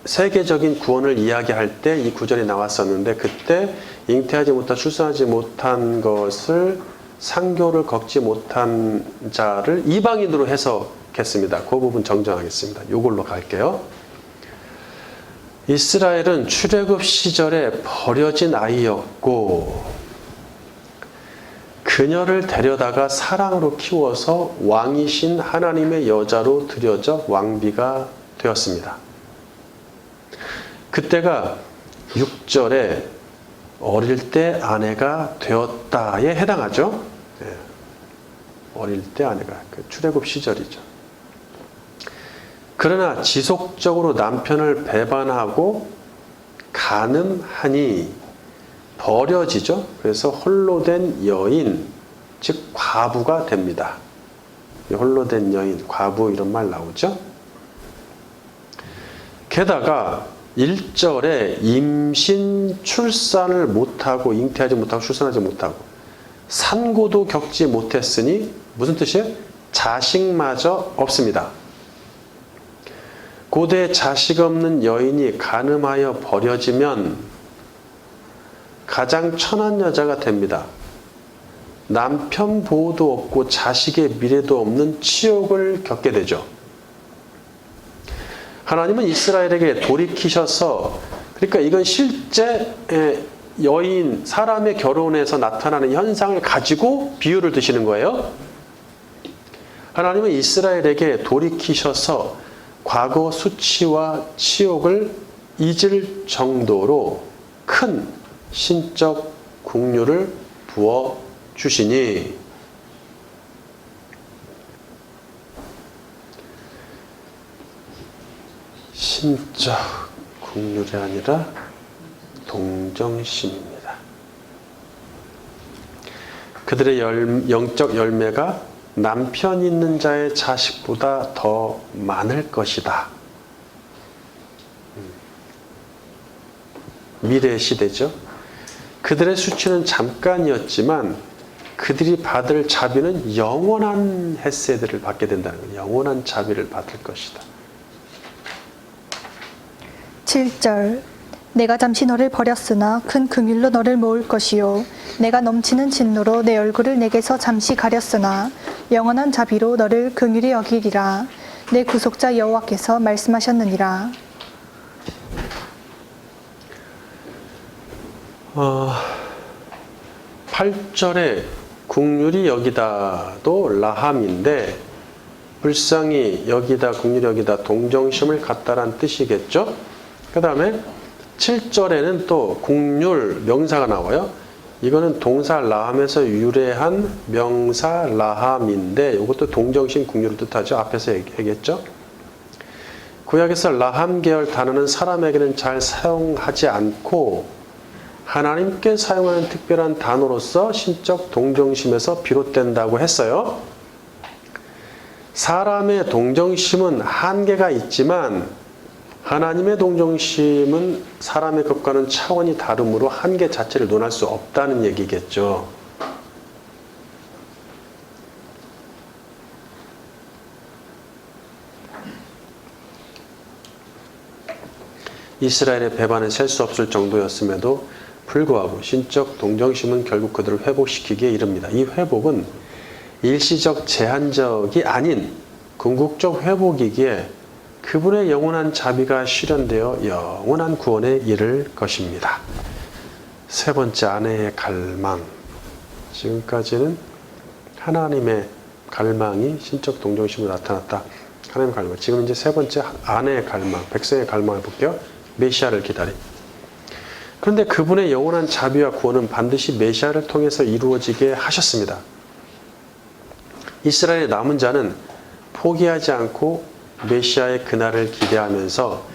세계적인 구원을 이야기할 때 이 구절이 나왔었는데 그때 잉태하지 못한 출산하지 못한 것을 상교를 겪지 못한 자를 이방인으로 해석했습니다. 그 부분 정정하겠습니다. 이걸로 갈게요. 이스라엘은 출애굽 시절에 버려진 아이였고 그녀를 데려다가 사랑으로 키워서 왕이신 하나님의 여자로 들여져 왕비가 되었습니다. 그때가 6절에 어릴 때 아내가 되었다에 해당하죠. 어릴 때 아내가 출애굽 시절이죠. 그러나 지속적으로 남편을 배반하고 간음하니 버려지죠. 그래서 홀로 된 여인, 즉 과부가 됩니다. 홀로 된 여인, 과부 이런 말 나오죠. 게다가 1절에 임신, 출산을 못하고 잉태하지 못하고 출산하지 못하고 산고도 겪지 못했으니 무슨 뜻이에요? 자식마저 없습니다. 고대 자식 없는 여인이 간음하여 버려지면 가장 천한 여자가 됩니다. 남편 보호도 없고 자식의 미래도 없는 치욕을 겪게 되죠. 하나님은 이스라엘에게 돌이키셔서 그러니까 이건 실제 여인, 사람의 결혼에서 나타나는 현상을 가지고 비유를 드시는 거예요. 하나님은 이스라엘에게 돌이키셔서 과거 수치와 치욕을 잊을 정도로 큰 신적 긍휼을 부어 주시니 신적 긍휼이 아니라 동정심입니다. 그들의 영적 열매가 남편 있는 자의 자식보다 더 많을 것이다. 미래의 시대죠. 그들의 수치는 잠깐이었지만 그들이 받을 자비는 영원한 헤세드를 받게 된다는 거예요. 영원한 자비를 받을 것이다. 7절 내가 잠시 너를 버렸으나 큰 긍휼로 너를 모을 것이요 내가 넘치는 진노로 내 얼굴을 내게서 잠시 가렸으나 영원한 자비로 너를 긍휼히 여기리라. 내 구속자 여호와께서 말씀하셨느니라. 8절에 국률이 여기다도 라함인데 불쌍히 여기다 국률이 여기다 동정심을 갖다란 뜻이겠죠. 그 다음에 7절에는 또 국률 명사가 나와요. 이거는 동사 라함에서 유래한 명사 라함인데 이것도 동정심 국률을 뜻하죠. 앞에서 얘기했죠. 구약에서 라함 계열 단어는 사람에게는 잘 사용하지 않고 하나님께 사용하는 특별한 단어로서 신적 동정심에서 비롯된다고 했어요. 사람의 동정심은 한계가 있지만 하나님의 동정심은 사람의 것과는 차원이 다르므로 한계 자체를 논할 수 없다는 얘기겠죠. 이스라엘의 배반은 셀 수 없을 정도였음에도 불구하고 신적 동정심은 결국 그들을 회복시키기에 이릅니다. 이 회복은 일시적 제한적이 아닌 궁극적 회복이기에 그분의 영원한 자비가 실현되어 영원한 구원에 이를 것입니다. 세 번째, 아내의 갈망. 지금까지는 하나님의 갈망이 신적 동정심으로 나타났다. 하나님의 갈망. 지금 이제 세 번째, 아내의 갈망, 백성의 갈망을 볼게요. 메시아를 기다림. 그런데 그분의 영원한 자비와 구원은 반드시 메시아를 통해서 이루어지게 하셨습니다. 이스라엘의 남은 자는 포기하지 않고 메시아의 그날을 기대하면서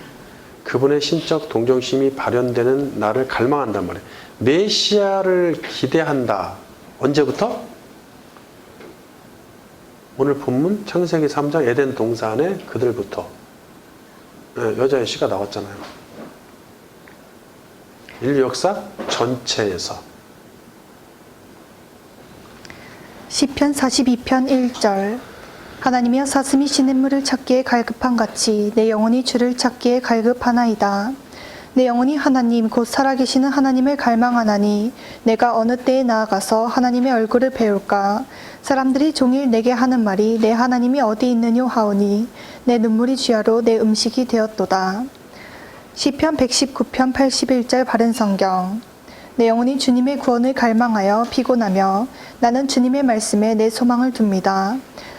그분의 신적 동정심이 발현되는 날을 갈망한단 말이에요. 메시아를 기대한다. 언제부터? 오늘 본문 창세기 3장 에덴 동산에 그들부터. 여자의 시가 나왔잖아요. 인류 역사 전체에서. 시편 42편 1절. 하나님이여 사슴이 시냇물을 찾기에 갈급한 같이 내 영혼이 주를 찾기에 갈급하나이다. 내 영혼이 하나님 곧 살아계시는 하나님을 갈망하나니 내가 어느 때에 나아가서 하나님의 얼굴을 배울까. 사람들이 종일 내게 하는 말이 내 하나님이 어디 있느뇨 하오니 내 눈물이 주야로 내 음식이 되었도다. 시편 119편 81절 바른 성경. 내 영혼이 주님의 구원을 갈망하여 피곤하며 나는 주님의 말씀에 내 소망을 둡니다.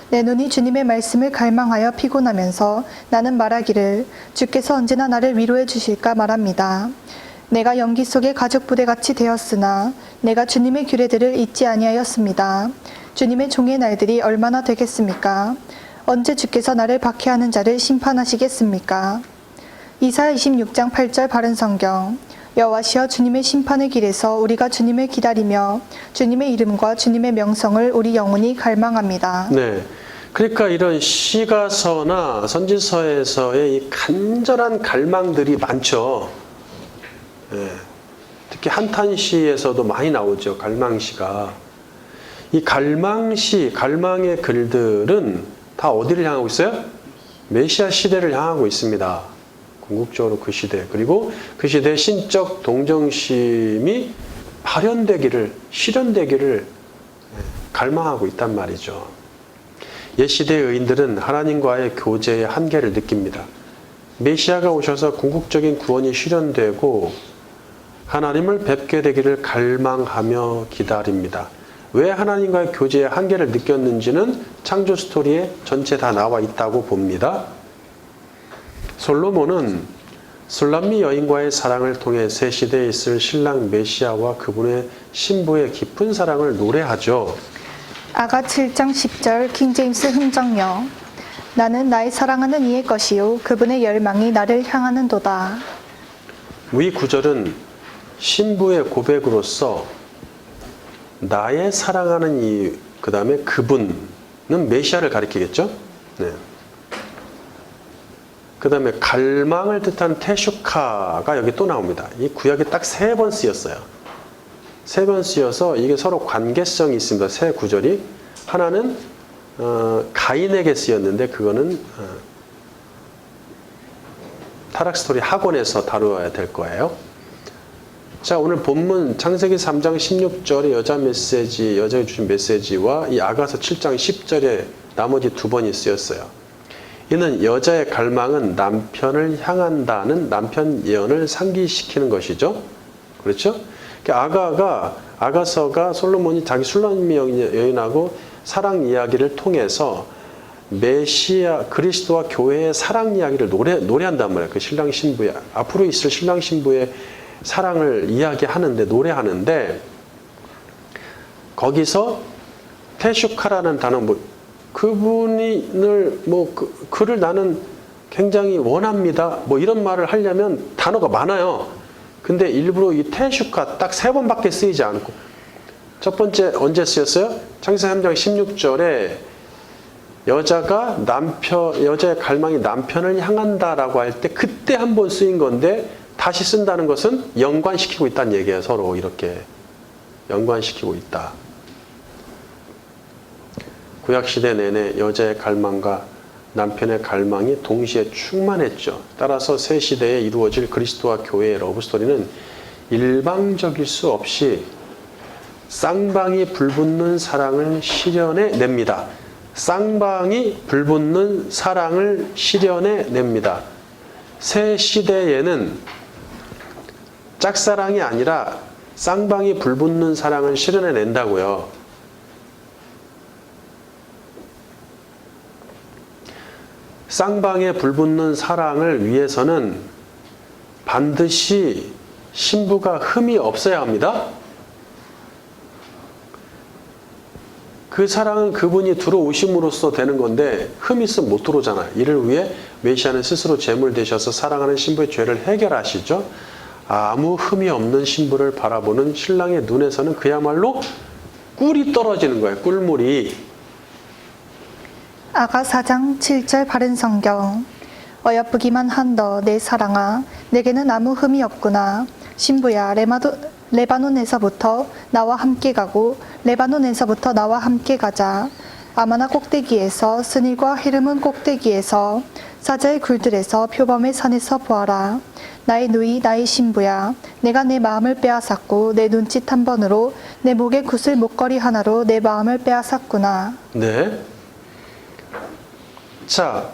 내 눈이 주님의 말씀을 갈망하여 피곤하면서 나는 말하기를 주께서 언제나 나를 위로해 주실까 말합니다. 내가 연기 속에 가죽 부대같이 되었으나 내가 주님의 규례들을 잊지 아니하였습니다. 주님의 종의 날들이 얼마나 되겠습니까? 언제 주께서 나를 박해하는 자를 심판하시겠습니까? 이사야 26장 8절 바른 성경. 여호와시여 주님의 심판의 길에서 우리가 주님을 기다리며 주님의 이름과 주님의 명성을 우리 영혼이 갈망합니다. 네. 그러니까 이런 시가서나 선지서에서의 이 간절한 갈망들이 많죠. 특히 한탄시에서도 많이 나오죠. 갈망시가. 이 갈망시, 갈망의 글들은 다 어디를 향하고 있어요? 메시아 시대를 향하고 있습니다. 궁극적으로 그 시대, 그리고 그 시대의 신적 동정심이 발현되기를, 실현되기를 갈망하고 있단 말이죠. 옛시대의 의인들은 하나님과의 교제의 한계를 느낍니다. 메시아가 오셔서 궁극적인 구원이 실현되고 하나님을 뵙게 되기를 갈망하며 기다립니다. 왜 하나님과의 교제의 한계를 느꼈는지는 창조 스토리에 전체 다 나와 있다고 봅니다. 솔로몬은 술람미 여인과의 사랑을 통해 새 시대에 있을 신랑 메시아와 그분의 신부의 깊은 사랑을 노래하죠. 아가 7장 10절 킹제임스 흥정역. 나는 나의 사랑하는 이의 것이요 그분의 열망이 나를 향하는도다. 위 구절은 신부의 고백으로서 나의 사랑하는 이, 그 다음에 그분은 메시아를 가리키겠죠. 네. 그 다음에 갈망을 뜻하는 테슈카가 여기 또 나옵니다. 이 구약에 딱 3번 쓰였어요. 3번 쓰여서 이게 서로 관계성이 있습니다. 세 구절이. 하나는 가인에게 쓰였는데 그거는 타락스토리 학원에서 다루어야 될 거예요. 자, 오늘 본문 창세기 3장 16절의 여자 메시지, 여자가 주신 메시지와 이 아가서 7장 10절에 나머지 2번이 쓰였어요. 이는 여자의 갈망은 남편을 향한다는 남편 예언을 상기시키는 것이죠. 그렇죠? 아가가 아가서가 솔로몬이 자기 술람 여인하고 사랑 이야기를 통해서 메시아 그리스도와 교회의 사랑 이야기를 노래한단 말이에요. 그 신랑 신부의 앞으로 있을 신랑 신부의 사랑을 이야기하는데 노래하는데 거기서 테슈카라는 단어 그분을 그를 나는 굉장히 원합니다. 이런 말을 하려면 단어가 많아요. 근데 일부러 이 테슈카 딱 3번밖에 쓰이지 않고 첫 번째 언제 쓰였어요? 창세기 3장 16절에 여자의 갈망이 남편을 향한다라고 할 때 그때 한 번 쓰인 건데 다시 쓴다는 것은 연관시키고 있다는 얘기예요. 서로 이렇게 연관시키고 있다. 구약시대 내내 여자의 갈망과 남편의 갈망이 동시에 충만했죠. 따라서 새 시대에 이루어질 그리스도와 교회의 러브스토리는 일방적일 수 없이 쌍방이 불붙는 사랑을 실현해 냅니다. 쌍방이 불붙는 사랑을 실현해 냅니다. 새 시대에는 짝사랑이 아니라 쌍방이 불붙는 사랑을 실현해 낸다고요. 쌍방에 불붙는 사랑을 위해서는 반드시 신부가 흠이 없어야 합니다. 그 사랑은 그분이 들어오심으로써 되는 건데 흠이 있으면 못 들어오잖아요. 이를 위해 메시아는 스스로 제물 되셔서 사랑하는 신부의 죄를 해결하시죠. 아무 흠이 없는 신부를 바라보는 신랑의 눈에서는 그야말로 꿀이 떨어지는 거예요. 꿀물이. 아가 4장 7절 바른 성경. 어여쁘기만 한더 내 사랑아 내게는 아무 흠이 없구나. 신부야 레바논에서부터 나와 함께 가고 레바논에서부터 나와 함께 가자. 아마나 꼭대기에서 스닐과 헤르몬 꼭대기에서 사자의 굴들에서 표범의 산에서 보아라. 나의 누이 나의 신부야 내가 내 마음을 빼앗았고 내 눈짓 한 번으로 내 목에 구슬 목걸이 하나로 내 마음을 빼앗았구나. 네. 자,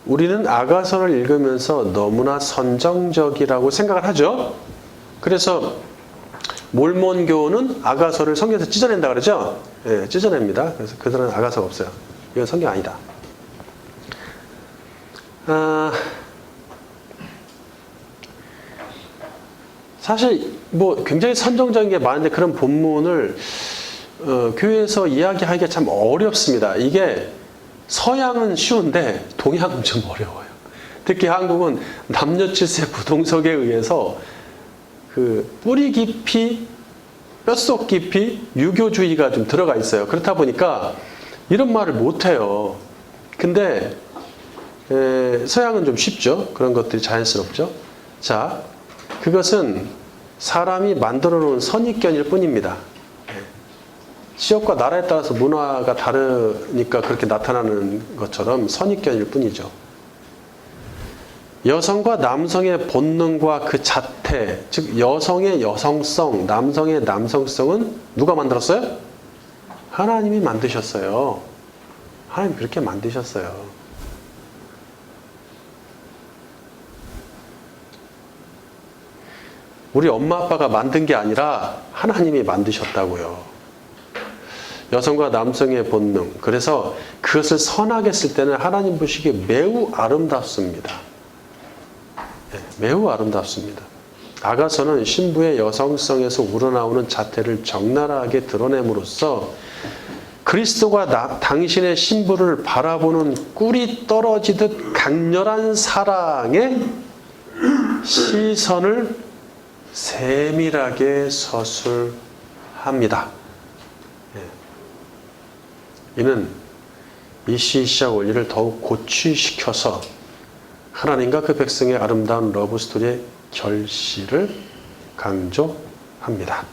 우리는 아가서를 읽으면서 너무나 선정적이라고 생각을 하죠. 그래서 몰몬교는 아가서를 성경에서 찢어낸다 그러죠. 예, 찢어냅니다. 그래서 그들은 아가서가 없어요. 이건 성경 아니다. 사실 굉장히 선정적인 게 많은데 그런 본문을 교회에서 이야기하기가 참 어렵습니다. 이게 서양은 쉬운데 동양은 좀 어려워요. 특히 한국은 남녀 칠세 부동석에 의해서 그 뿌리 깊이 뼛속 깊이 유교주의가 좀 들어가 있어요. 그렇다 보니까 이런 말을 못해요. 근데 서양은 좀 쉽죠. 그런 것들이 자연스럽죠. 자, 그것은 사람이 만들어 놓은 선입견일 뿐입니다. 지역과 나라에 따라서 문화가 다르니까 그렇게 나타나는 것처럼 선입견일 뿐이죠. 여성과 남성의 본능과 그 자태, 즉 여성의 여성성, 남성의 남성성은 누가 만들었어요? 하나님이 만드셨어요. 하나님 그렇게 만드셨어요. 우리 엄마 아빠가 만든 게 아니라 하나님이 만드셨다고요. 여성과 남성의 본능. 그래서 그것을 선하게 쓸 때는 하나님 보시기에 매우 아름답습니다. 네, 매우 아름답습니다. 아가서는 신부의 여성성에서 우러나오는 자태를 적나라하게 드러냄으로써 그리스도가 당신의 신부를 바라보는 꿀이 떨어지듯 강렬한 사랑의 시선을 세밀하게 서술합니다. 이는 이시시아 원리를 더욱 고취시켜서 하나님과 그 백성의 아름다운 러브스토리의 결실을 강조합니다.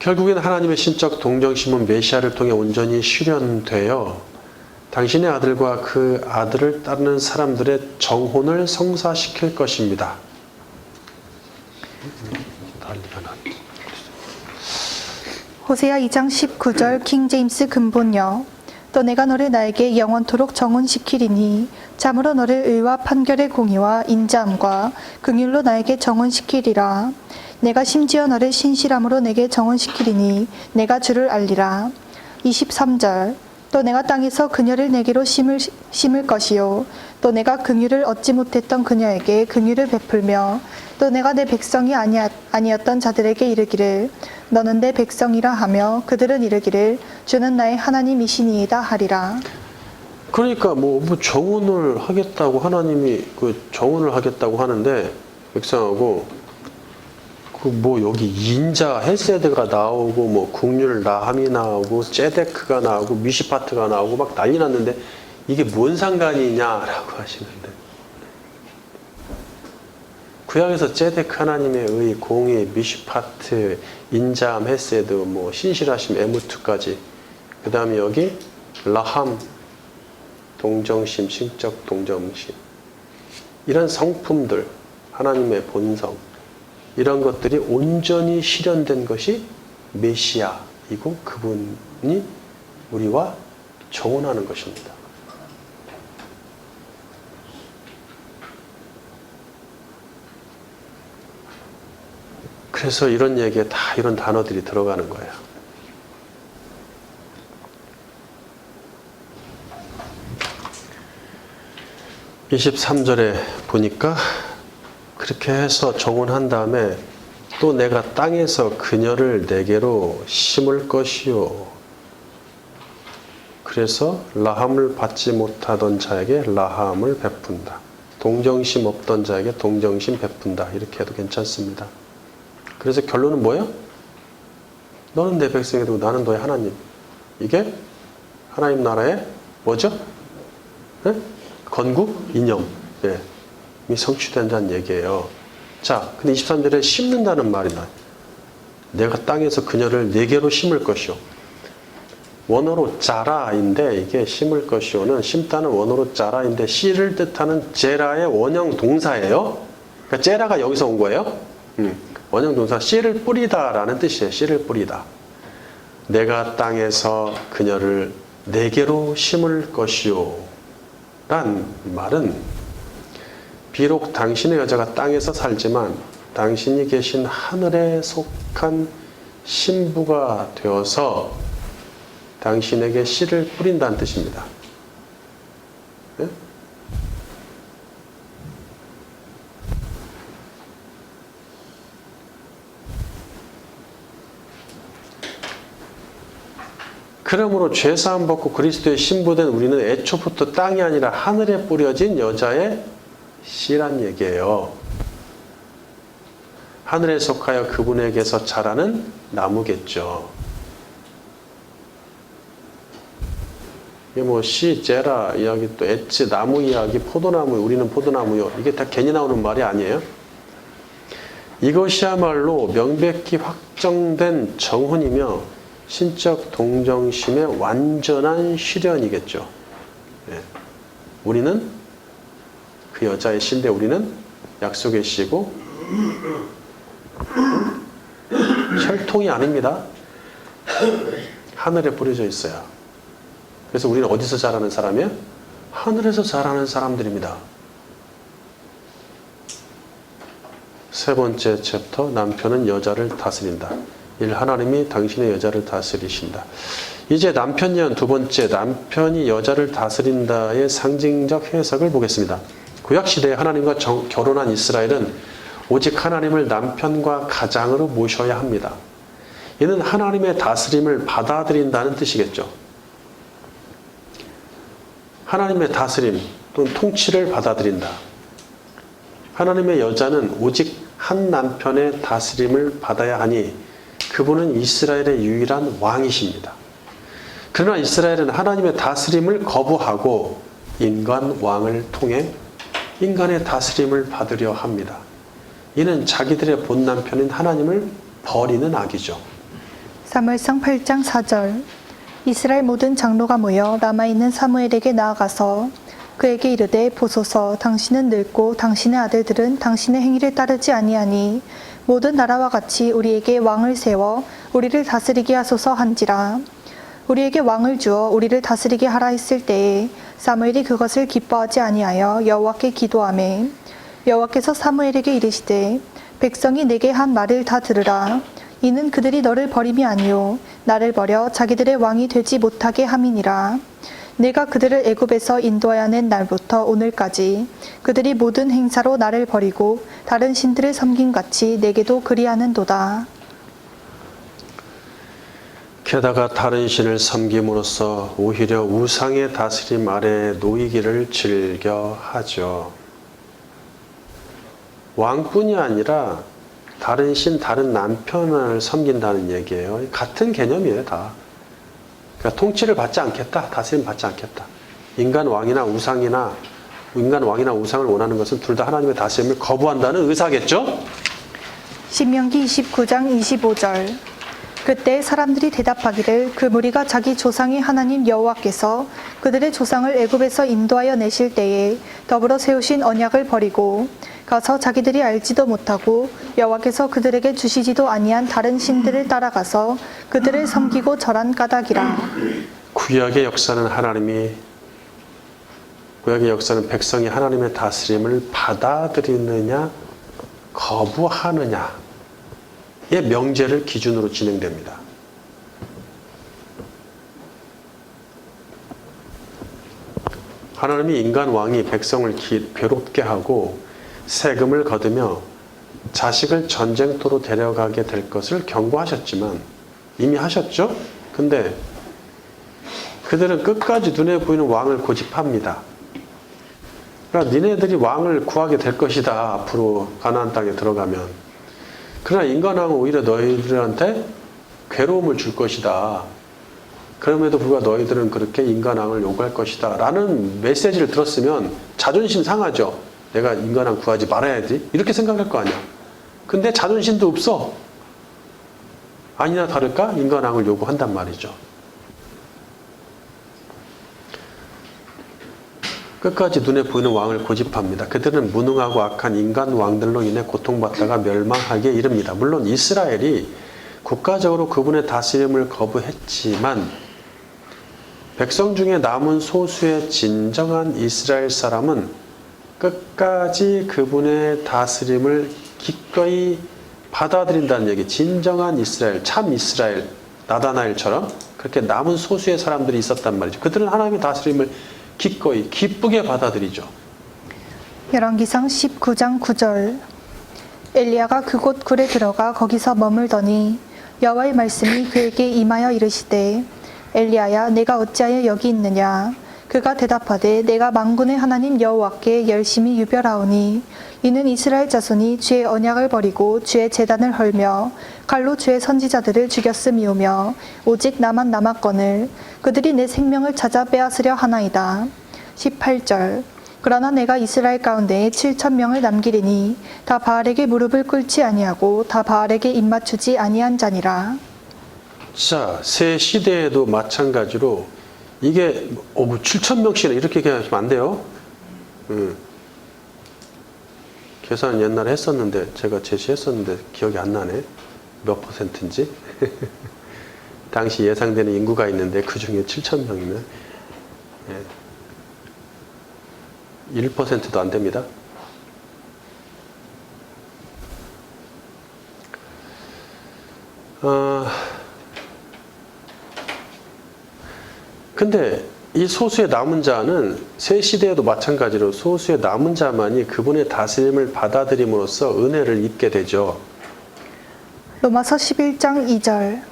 결국엔 하나님의 신적 동정심은 메시아를 통해 온전히 실현되어 당신의 아들과 그 아들을 따르는 사람들의 정혼을 성사시킬 것입니다. 호세아 2장 19절 킹제임스 근본여. 또 내가 너를 나에게 영원토록 정언시키리니 참으로 너를 의와 판결의 공의와 인자함과 긍휼로 나에게 정언시키리라. 내가 심지어 너를 신실함으로 내게 정언시키리니 내가 주를 알리라. 23절 또 내가 땅에서 그녀를 내게로 심을 것이요 또 내가 긍휼을 얻지 못했던 그녀에게 긍휼을 베풀며 또 내가 내 백성이 아니었던 자들에게 이르기를 너는 내 백성이라 하며 그들은 이르기를 주는 나의 하나님이시니이다 하리라. 그러니까 뭐 정언을 하겠다고 하나님이 정언을 하겠다고 하는데 백성하고 여기 인자 헤세드가 나오고 국률 나함이 나오고 제데크가 나오고 미시파트가 나오고 막 난리 났는데 이게 뭔 상관이냐라고 하시는데 구약에서 제데크 하나님의 의, 공의, 미시파트, 인자함, 헤세드, 신실하심, 에무트까지 그 다음에 여기 라함, 동정심, 신적 동정심 이런 성품들 하나님의 본성 이런 것들이 온전히 실현된 것이 메시아이고 그분이 우리와 정언하는 것입니다. 그래서 이런 얘기에 다 이런 단어들이 들어가는 거예요. (23절에) 보니까 그렇게 해서 정언한 다음에 또 내가 땅에서 그녀를 내게로 심을 것이요. 그래서 라함을 받지 못하던 자에게 라함을 베푼다. 동정심 없던 자에게 동정심 베푼다. 이렇게 해도 괜찮습니다. 그래서 결론은 뭐예요? 너는 내 백성이 되고 나는 너의 하나님. 이게 하나님 나라의 뭐죠? 네? 건국, 이념. 네. 이 성취된다는 얘기예요. 자, 근데 23절에 심는다는 말이 나요. 내가 땅에서 그녀를 내게로 심을 것이요. 원어로 자라인데 이게 심을 것이요는 심다는 원어로 자라인데 씨를 뜻하는 제라의 원형 동사예요. 그러니까 제라가 여기서 온 거예요. 원형 동사 씨를 뿌리다라는 뜻이에요. 씨를 뿌리다. 내가 땅에서 그녀를 내게로 심을 것이요. 란 말은 비록 당신의 여자가 땅에서 살지만 당신이 계신 하늘에 속한 신부가 되어서 당신에게 씨를 뿌린다는 뜻입니다. 네? 그러므로 죄사함 받고 그리스도의 신부된 우리는 애초부터 땅이 아니라 하늘에 뿌려진 여자의 씨란 얘기예요. 하늘에 속하여 그분에게서 자라는 나무겠죠. 이게 씨, 제라 이야기 또 엣지, 나무 이야기, 포도나무, 우리는 포도나무요. 이게 다 괜히 나오는 말이 아니에요. 이것이야말로 명백히 확정된 정혼이며 신적 동정심의 완전한 실현이겠죠. 예. 우리는 그 여자의 씨인데 우리는 약속의 씨고 혈통이 아닙니다. 하늘에 뿌려져 있어요. 그래서 우리는 어디서 자라는 사람이에요? 하늘에서 자라는 사람들입니다. 세 번째 챕터, 남편은 여자를 다스린다. 하나님이 당신의 여자를 다스리신다. 이제 남편년 두 번째, 남편이 여자를 다스린다의 상징적 해석을 보겠습니다. 구약시대에 하나님과 결혼한 이스라엘은 오직 하나님을 남편과 가장으로 모셔야 합니다. 이는 하나님의 다스림을 받아들인다는 뜻이겠죠. 하나님의 다스림 또는 통치를 받아들인다. 하나님의 여자는 오직 한 남편의 다스림을 받아야 하니 그분은 이스라엘의 유일한 왕이십니다. 그러나 이스라엘은 하나님의 다스림을 거부하고 인간 왕을 통해 인간의 다스림을 받으려 합니다. 이는 자기들의 본 남편인 하나님을 버리는 악이죠. 사무엘상 8장 4절 이스라엘 모든 장로가 모여 남아있는 사무엘에게 나아가서 그에게 이르되 보소서 당신은 늙고 당신의 아들들은 당신의 행위를 따르지 아니하니 모든 나라와 같이 우리에게 왕을 세워 우리를 다스리게 하소서 한지라. 우리에게 왕을 주어 우리를 다스리게 하라 했을 때에 사무엘이 그것을 기뻐하지 아니하여 여호와께 기도하매 여호와께서 사무엘에게 이르시되 백성이 내게 한 말을 다 들으라. 이는 그들이 너를 버림이 아니요 나를 버려 자기들의 왕이 되지 못하게 함이니라. 내가 그들을 애굽에서 인도하여 낸 날부터 오늘까지 그들이 모든 행사로 나를 버리고 다른 신들을 섬김같이 내게도 그리하는도다. 게다가 다른 신을 섬김으로써 오히려 우상의 다스림 아래 놓이기를 즐겨하죠. 왕뿐이 아니라 다른 신, 다른 남편을 섬긴다는 얘기예요. 같은 개념이에요, 다. 그러니까 통치를 받지 않겠다, 다스림 받지 않겠다. 인간 왕이나 우상을 원하는 것은 둘 다 하나님의 다스림을 거부한다는 의사겠죠? 신명기 29장 25절. 그때 사람들이 대답하기를 그 무리가 자기 조상의 하나님 여호와께서 그들의 조상을 애굽에서 인도하여 내실 때에 더불어 세우신 언약을 버리고 가서 자기들이 알지도 못하고 여호와께서 그들에게 주시지도 아니한 다른 신들을 따라가서 그들을 섬기고 절한 까닭이라. 구약의 역사는 백성이 하나님의 다스림을 받아들이느냐 거부하느냐의 명제를 기준으로 진행됩니다. 하나님이 인간 왕이 백성을 괴롭게 하고 세금을 거두며 자식을 전쟁터로 데려가게 될 것을 경고하셨지만 이미 하셨죠? 근데 그들은 끝까지 눈에 보이는 왕을 고집합니다. 그러니까 니네들이 왕을 구하게 될 것이다. 앞으로 가나안 땅에 들어가면. 그러나 인간왕은 오히려 너희들한테 괴로움을 줄 것이다. 그럼에도 불구하고 너희들은 그렇게 인간왕을 요구할 것이다. 라는 메시지를 들었으면 자존심 상하죠. 내가 인간왕 구하지 말아야지. 이렇게 생각할 거 아니야. 근데 자존심도 없어. 아니나 다를까 인간왕을 요구한단 말이죠. 끝까지 눈에 보이는 왕을 고집합니다. 그들은 무능하고 악한 인간 왕들로 인해 고통받다가 멸망하기에 이릅니다. 물론 이스라엘이 국가적으로 그분의 다스림을 거부했지만 백성 중에 남은 소수의 진정한 이스라엘 사람은 끝까지 그분의 다스림을 기꺼이 받아들인다는 얘기. 진정한 이스라엘, 참 이스라엘, 나다나엘처럼 그렇게 남은 소수의 사람들이 있었단 말이죠. 그들은 하나님의 다스림을 기꺼이 기쁘게 받아들이죠. 열왕기상 19장 9절. 엘리야가 그곳 굴에 들어가 거기서 머물더니 여호와의 말씀이 그에게 임하여 이르시되 엘리야야 내가 어찌하여 여기 있느냐. 그가 대답하되 내가 만군의 하나님 여호와께 열심히 유별하오니 이는 이스라엘 자손이 주의 언약을 버리고 주의 제단을 헐며 칼로 주의 선지자들을 죽였음이오며 오직 나만 남았거늘 그들이 내 생명을 찾아 빼앗으려 하나이다. 18절. 그러나 내가 이스라엘 가운데에 7,000명을 남기리니 다 바알에게 무릎을 꿇지 아니하고 다 바알에게 입맞추지 아니한 자니라. 자, 새 시대에도 마찬가지로 이게 7,000명씩이나 이렇게 얘기하시면 안 돼요. 계산 옛날에 했었는데 제가 제시했었는데 기억이 안 나네. 몇 %인지. 당시 예상되는 인구가 있는데 그 중에 7,000명이면 1%도 안 됩니다. 근데 이 소수의 남은 자는 새 시대에도 마찬가지로 소수의 남은 자만이 그분의 다스림을 받아들임으로써 은혜를 입게 되죠. 로마서 11장 2절.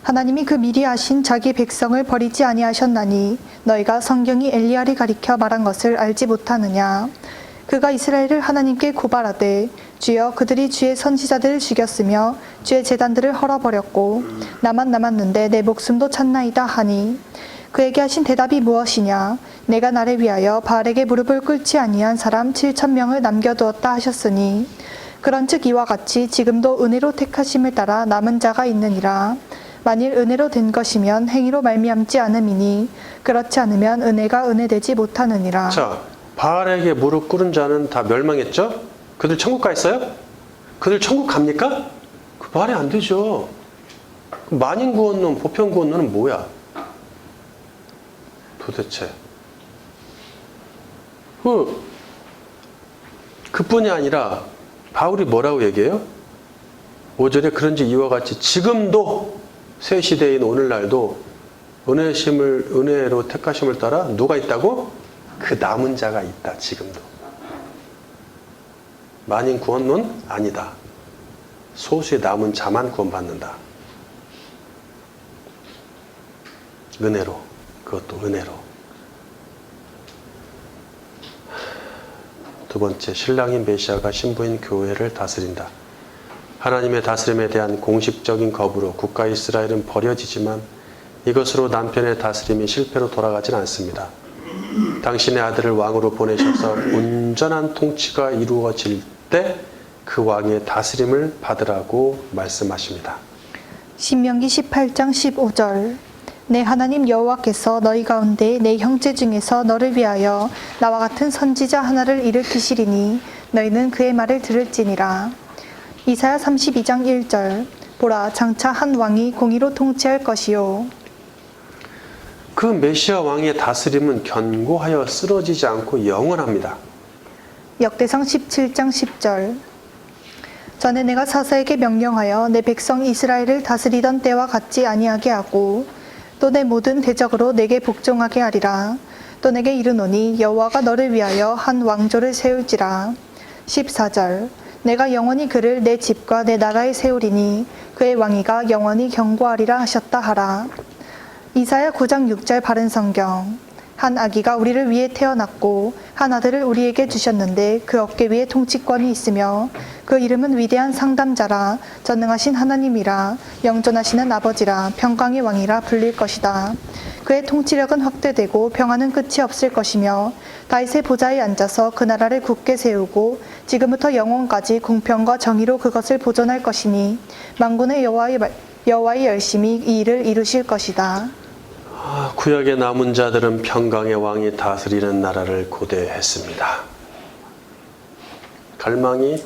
하나님이 그 미리 하신 자기 백성을 버리지 아니하셨나니 너희가 성경이 엘리야를 가리켜 말한 것을 알지 못하느냐. 그가 이스라엘을 하나님께 고발하되 주여 그들이 주의 선지자들을 죽였으며 주의 제단들을 헐어버렸고 나만 남았는데 내 목숨도 찾나이다 하니 그에게 하신 대답이 무엇이냐. 내가 나를 위하여 바알에게 무릎을 꿇지 아니한 사람 7,000명을 남겨두었다 하셨으니 그런즉 이와 같이 지금도 은혜로 택하심을 따라 남은 자가 있느니라. 만일 은혜로 된 것이면 행위로 말미암지 않음이니 그렇지 않으면 은혜가 은혜되지 못하느니라. 자, 바알에게 무릎 꿇은 자는 다 멸망했죠? 그들 천국 가 있어요? 그들 천국 갑니까? 그 말이 안 되죠. 만인 구원론, 보편 구원론은 뭐야? 도대체? 그뿐이 아니라 바울이 뭐라고 얘기해요? 5절에 그런지 이와 같이 지금도 새 시대인 오늘날도 은혜로 택하심을 따라 누가 있다고? 그 남은 자가 있다. 지금도. 만인 구원론? 아니다. 소수의 남은 자만 구원받는다. 은혜로. 그것도 은혜로. 두 번째, 신랑인 메시아가 신부인 교회를 다스린다. 하나님의 다스림에 대한 공식적인 거부로 국가 이스라엘은 버려지지만 이것으로 남편의 다스림이 실패로 돌아가진 않습니다. 당신의 아들을 왕으로 보내셔서 온전한 통치가 이루어질 때 그 왕의 다스림을 받으라고 말씀하십니다. 신명기 18장 15절 내 하나님 여호와께서 너희 가운데 내 형제 중에서 너를 위하여 나와 같은 선지자 하나를 일으키시리니 너희는 그의 말을 들을지니라. 이사야 32장 1절 보라 장차 한 왕이 공의로 통치할 것이요. 그 메시아 왕의 다스림은 견고하여 쓰러지지 않고 영원합니다. 역대상 17장 10절 전에 내가 사사에게 명령하여 내 백성 이스라엘을 다스리던 때와 같지 아니하게 하고 또 내 모든 대적으로 내게 복종하게 하리라. 또 내게 이르노니 여호와가 너를 위하여 한 왕조를 세울지라. 14절 내가 영원히 그를 내 집과 내 나라에 세우리니 그의 왕위가 영원히 견고하리라 하셨다 하라. 이사야 9장 6절 바른 성경 한 아기가 우리를 위해 태어났고 한 아들을 우리에게 주셨는데 그 어깨 위에 통치권이 있으며 그 이름은 위대한 상담자라 전능하신 하나님이라 영존하시는 아버지라 평강의 왕이라 불릴 것이다. 그의 통치력은 확대되고 평화는 끝이 없을 것이며 다윗의 보좌에 앉아서 그 나라를 굳게 세우고 지금부터 영원까지 공평과 정의로 그것을 보존할 것이니 만군의 여호와의 열심히 이 일을 이루실 것이다. 구약의 남은 자들은 평강의 왕이 다스리는 나라를 고대했습니다. 갈망이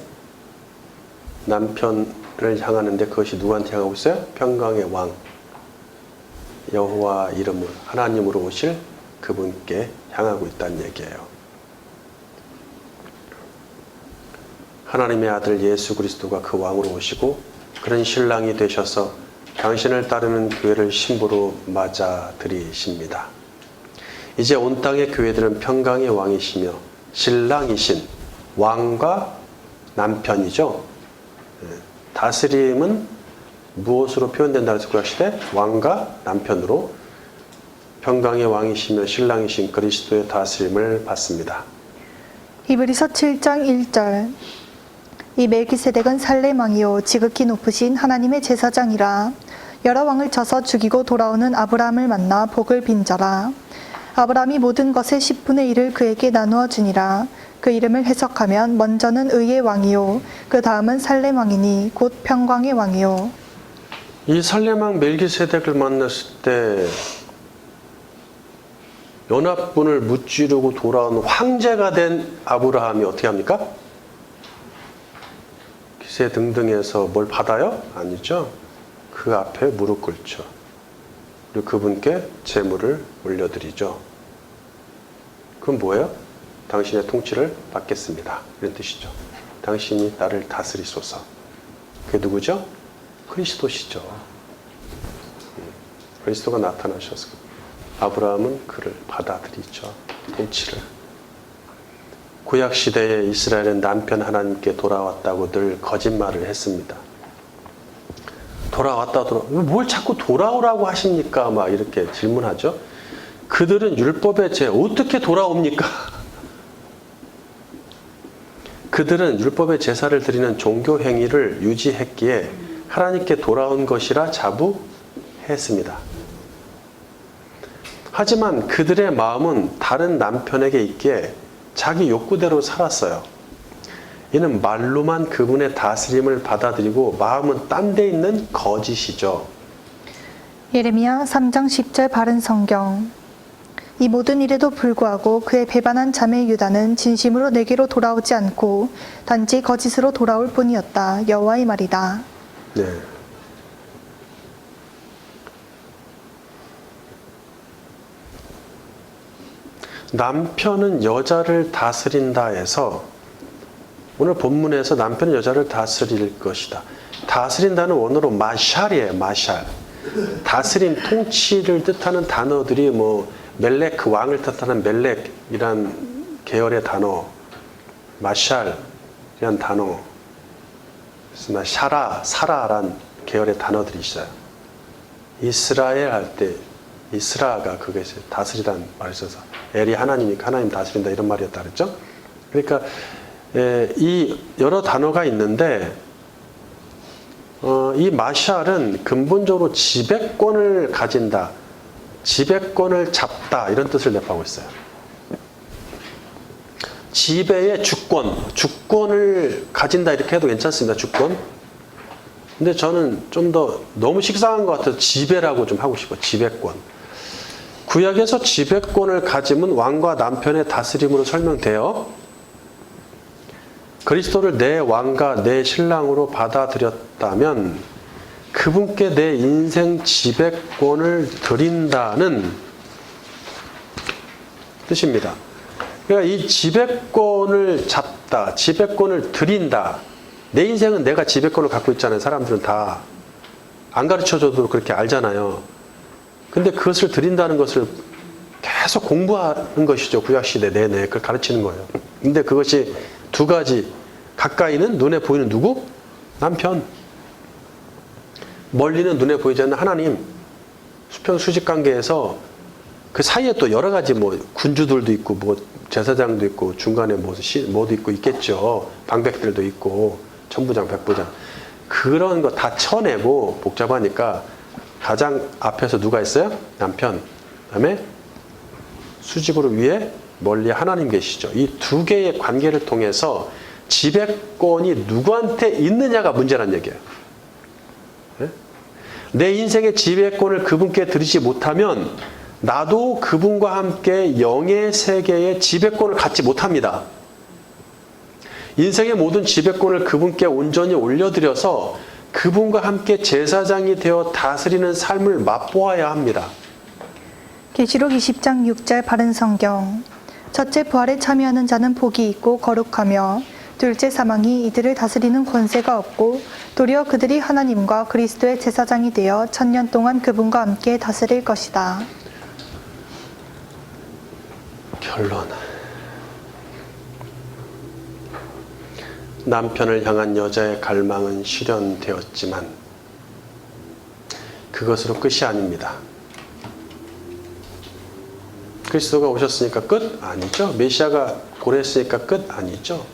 남편을 향하는데 그것이 누구한테 향하고 있어요? 평강의 왕 여호와 이름을 하나님으로 오실 그분께 향하고 있다는 얘기예요. 하나님의 아들 예수 그리스도가 그 왕으로 오시고 그런 신랑이 되셔서 당신을 따르는 교회를 신부로 맞아들이십니다. 이제 온 땅의 교회들은 평강의 왕이시며 신랑이신 왕과 남편이죠. 다스림은 무엇으로 표현된다 해서 구약시대 왕과 남편으로 평강의 왕이시며 신랑이신 그리스도의 다스림을 받습니다. 히브리서 7장 1절 이 멜기세덱은 살렘 왕이요 지극히 높으신 하나님의 제사장이라. 여러 왕을 쳐서 죽이고 돌아오는 아브라함을 만나 복을 빈자라. 아브라함이 모든 것의 10분의 1을 그에게 나누어 주니라. 그 이름을 해석하면 먼저는 의의 왕이요 그 다음은 살렘 왕이니 곧 평강의 왕이요. 이 살렘 왕 멜기세덱을 만났을 때 연합군을 무찌르고 돌아온 황제가 된 아브라함이 어떻게 합니까? 기세 등등해서 뭘 받아요? 아니죠. 그 앞에 무릎 꿇죠. 그리고 그분께 제물을 올려드리죠. 그건 뭐예요? 당신의 통치를 받겠습니다. 이런 뜻이죠. 당신이 나를 다스리소서. 그게 누구죠? 그리스도시죠. 그리스도가 나타나셔서 아브라함은 그를 받아들이죠. 통치를. 구약시대에 이스라엘은 남편 하나님께 돌아왔다고 늘 거짓말을 했습니다. 뭘 자꾸 돌아오라고 하십니까? 막 이렇게 질문하죠. 그들은 율법의 어떻게 돌아옵니까? 그들은 율법의 제사를 드리는 종교 행위를 유지했기에 하나님께 돌아온 것이라 자부했습니다. 하지만 그들의 마음은 다른 남편에게 있기에 자기 욕구대로 살았어요. 이는 말로만 그분의 다스림을 받아들이고 마음은 딴 데 있는 거짓이죠. 예레미야 3장 10절 바른 성경 이 모든 일에도 불구하고 그의 배반한 자매 유다는 진심으로 내게로 돌아오지 않고 단지 거짓으로 돌아올 뿐이었다. 여호와의 말이다. 네. 남편은 여자를 다스린다 해서 오늘 본문에서 남편은 여자를 다스릴 것이다. 다스린다는 원어로 마샬이에요. 마샬. 다스림, 통치를 뜻하는 단어들이 뭐 멜렉, 왕을 뜻하는 멜렉이란 계열의 단어, 마샬이란 단어, 샤라, 사라란 계열의 단어들이 있어요. 이스라엘 할 때 이스라가 그게 다스리다는 말을 써서 엘이 하나님이니까 하나님 다스린다 이런 말이었다 그랬죠. 그러니까 이 여러 단어가 있는데 이 마샬은 근본적으로 지배권을 가진다, 지배권을 잡다 이런 뜻을 내포하고 있어요. 지배의 주권을 가진다 이렇게 해도 괜찮습니다. 주권. 근데 저는 좀 더 너무 식상한 것 같아서 지배라고 좀 하고 싶어요. 지배권. 구약에서 지배권을 가짐은 왕과 남편의 다스림으로 설명돼요. 그리스도를 내 왕과 내 신랑으로 받아들였다면 그분께 내 인생 지배권을 드린다는 뜻입니다. 그러니까 이 지배권을 잡다, 지배권을 드린다. 내 인생은 내가 지배권을 갖고 있잖아요. 사람들은 다. 안 가르쳐줘도 그렇게 알잖아요. 근데 그것을 드린다는 것을 계속 공부하는 것이죠. 구약시대 내내 그걸 가르치는 거예요. 근데 그것이 두 가지. 가까이는 눈에 보이는 누구? 남편. 멀리는 눈에 보이지 않는 하나님. 수평수직관계에서 그 사이에 또 여러 가지 뭐 군주들도 있고 뭐 제사장도 있고 중간에 뭐도 있고 있겠죠. 방백들도 있고 천부장, 백부장. 그런 거 다 쳐내고 복잡하니까 가장 앞에서 누가 있어요? 남편. 그다음에 수직으로 위에 멀리 하나님 계시죠. 이 두 개의 관계를 통해서 지배권이 누구한테 있느냐가 문제란 얘기예요. 네? 내 인생의 지배권을 그분께 드리지 못하면 나도 그분과 함께 영의 세계의 지배권을 갖지 못합니다. 인생의 모든 지배권을 그분께 온전히 올려드려서 그분과 함께 제사장이 되어 다스리는 삶을 맛보아야 합니다. 계시록 20장 6절 바른 성경. 첫째 부활에 참여하는 자는 복이 있고 거룩하며 둘째 사망이 이들을 다스리는 권세가 없고 도리어 그들이 하나님과 그리스도의 제사장이 되어 1000년 동안 그분과 함께 다스릴 것이다. 결론. 남편을 향한 여자의 갈망은 실현되었지만 그것으로 끝이 아닙니다. 그리스도가 오셨으니까 끝? 아니죠. 메시아가 고랬으니까 끝? 아니죠.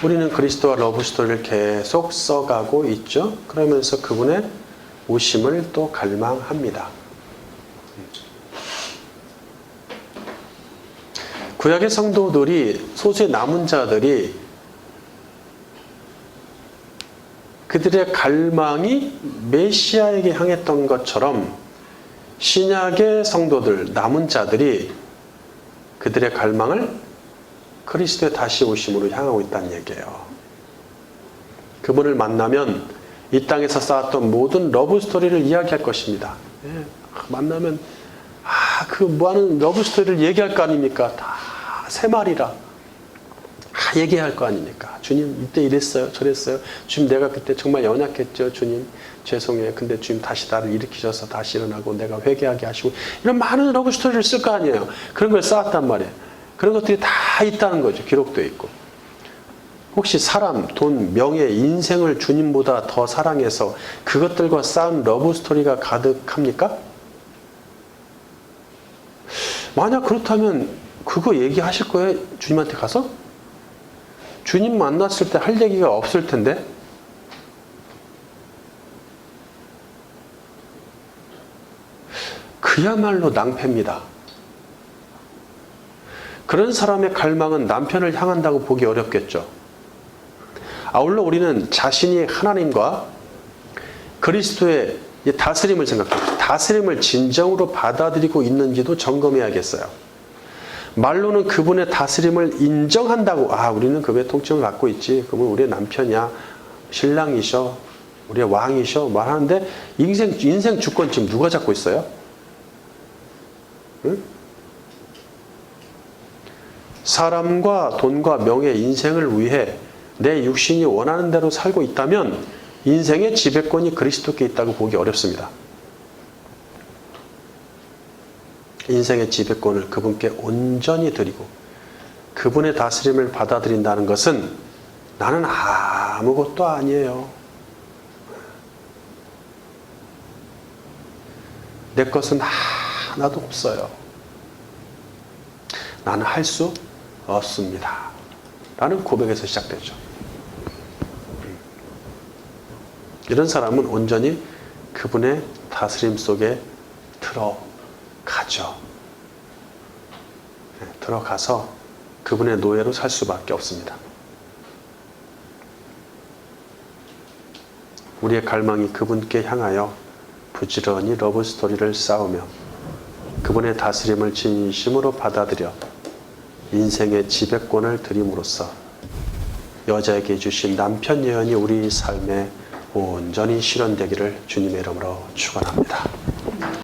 우리는 그리스도와 러브스토리를 계속 써가고 있죠. 그러면서 그분의 오심을 또 갈망합니다. 구약의 성도들이, 소수의 남은 자들이 그들의 갈망이 메시아에게 향했던 것처럼 신약의 성도들, 남은 자들이 그들의 갈망을 그리스도의 다시 오심으로 향하고 있다는 얘기예요. 그분을 만나면 이 땅에서 쌓았던 모든 러브스토리를 이야기할 것입니다. 만나면 그 뭐하는 러브스토리를 얘기할 거 아닙니까? 다 새 말이라 다 얘기할 거 아닙니까? 주님 이때 이랬어요 저랬어요. 주님 내가 그때 정말 연약했죠. 주님 죄송해요. 근데 주님 다시 나를 일으키셔서 다시 일어나고 내가 회개하게 하시고 이런 많은 러브스토리를 쓸 거 아니에요. 그런 걸 쌓았단 말이에요. 그런 것들이 다 있다는 거죠. 기록되어 있고. 혹시 사람, 돈, 명예, 인생을 주님보다 더 사랑해서 그것들과 쌓은 러브스토리가 가득합니까? 만약 그렇다면 그거 얘기하실 거예요? 주님한테 가서? 주님 만났을 때 할 얘기가 없을 텐데? 그야말로 낭패입니다. 그런 사람의 갈망은 남편을 향한다고 보기 어렵겠죠. 아울러 우리는 자신이 하나님과 그리스도의 다스림을 생각합니다. 다스림을 진정으로 받아들이고 있는지도 점검해야겠어요. 말로는 그분의 다스림을 인정한다고, 우리는 그분의 통치를 받고 있지. 그분 우리의 남편이야. 신랑이셔. 우리의 왕이셔. 말하는데 인생 주권 지금 누가 잡고 있어요? 응? 사람과 돈과 명예, 인생을 위해 내 육신이 원하는 대로 살고 있다면 인생의 지배권이 그리스도께 있다고 보기 어렵습니다. 인생의 지배권을 그분께 온전히 드리고 그분의 다스림을 받아들인다는 것은 나는 아무것도 아니에요. 내 것은 하나도 없어요. 나는 할 수 없습니다. 라는 고백에서 시작되죠. 이런 사람은 온전히 그분의 다스림 속에 들어가죠. 들어가서 그분의 노예로 살 수밖에 없습니다. 우리의 갈망이 그분께 향하여 부지런히 러브스토리를 쌓으며 그분의 다스림을 진심으로 받아들여 인생의 지배권을 드림으로써 여자에게 주신 남편 예언이 우리 삶에 온전히 실현되기를 주님의 이름으로 축원합니다.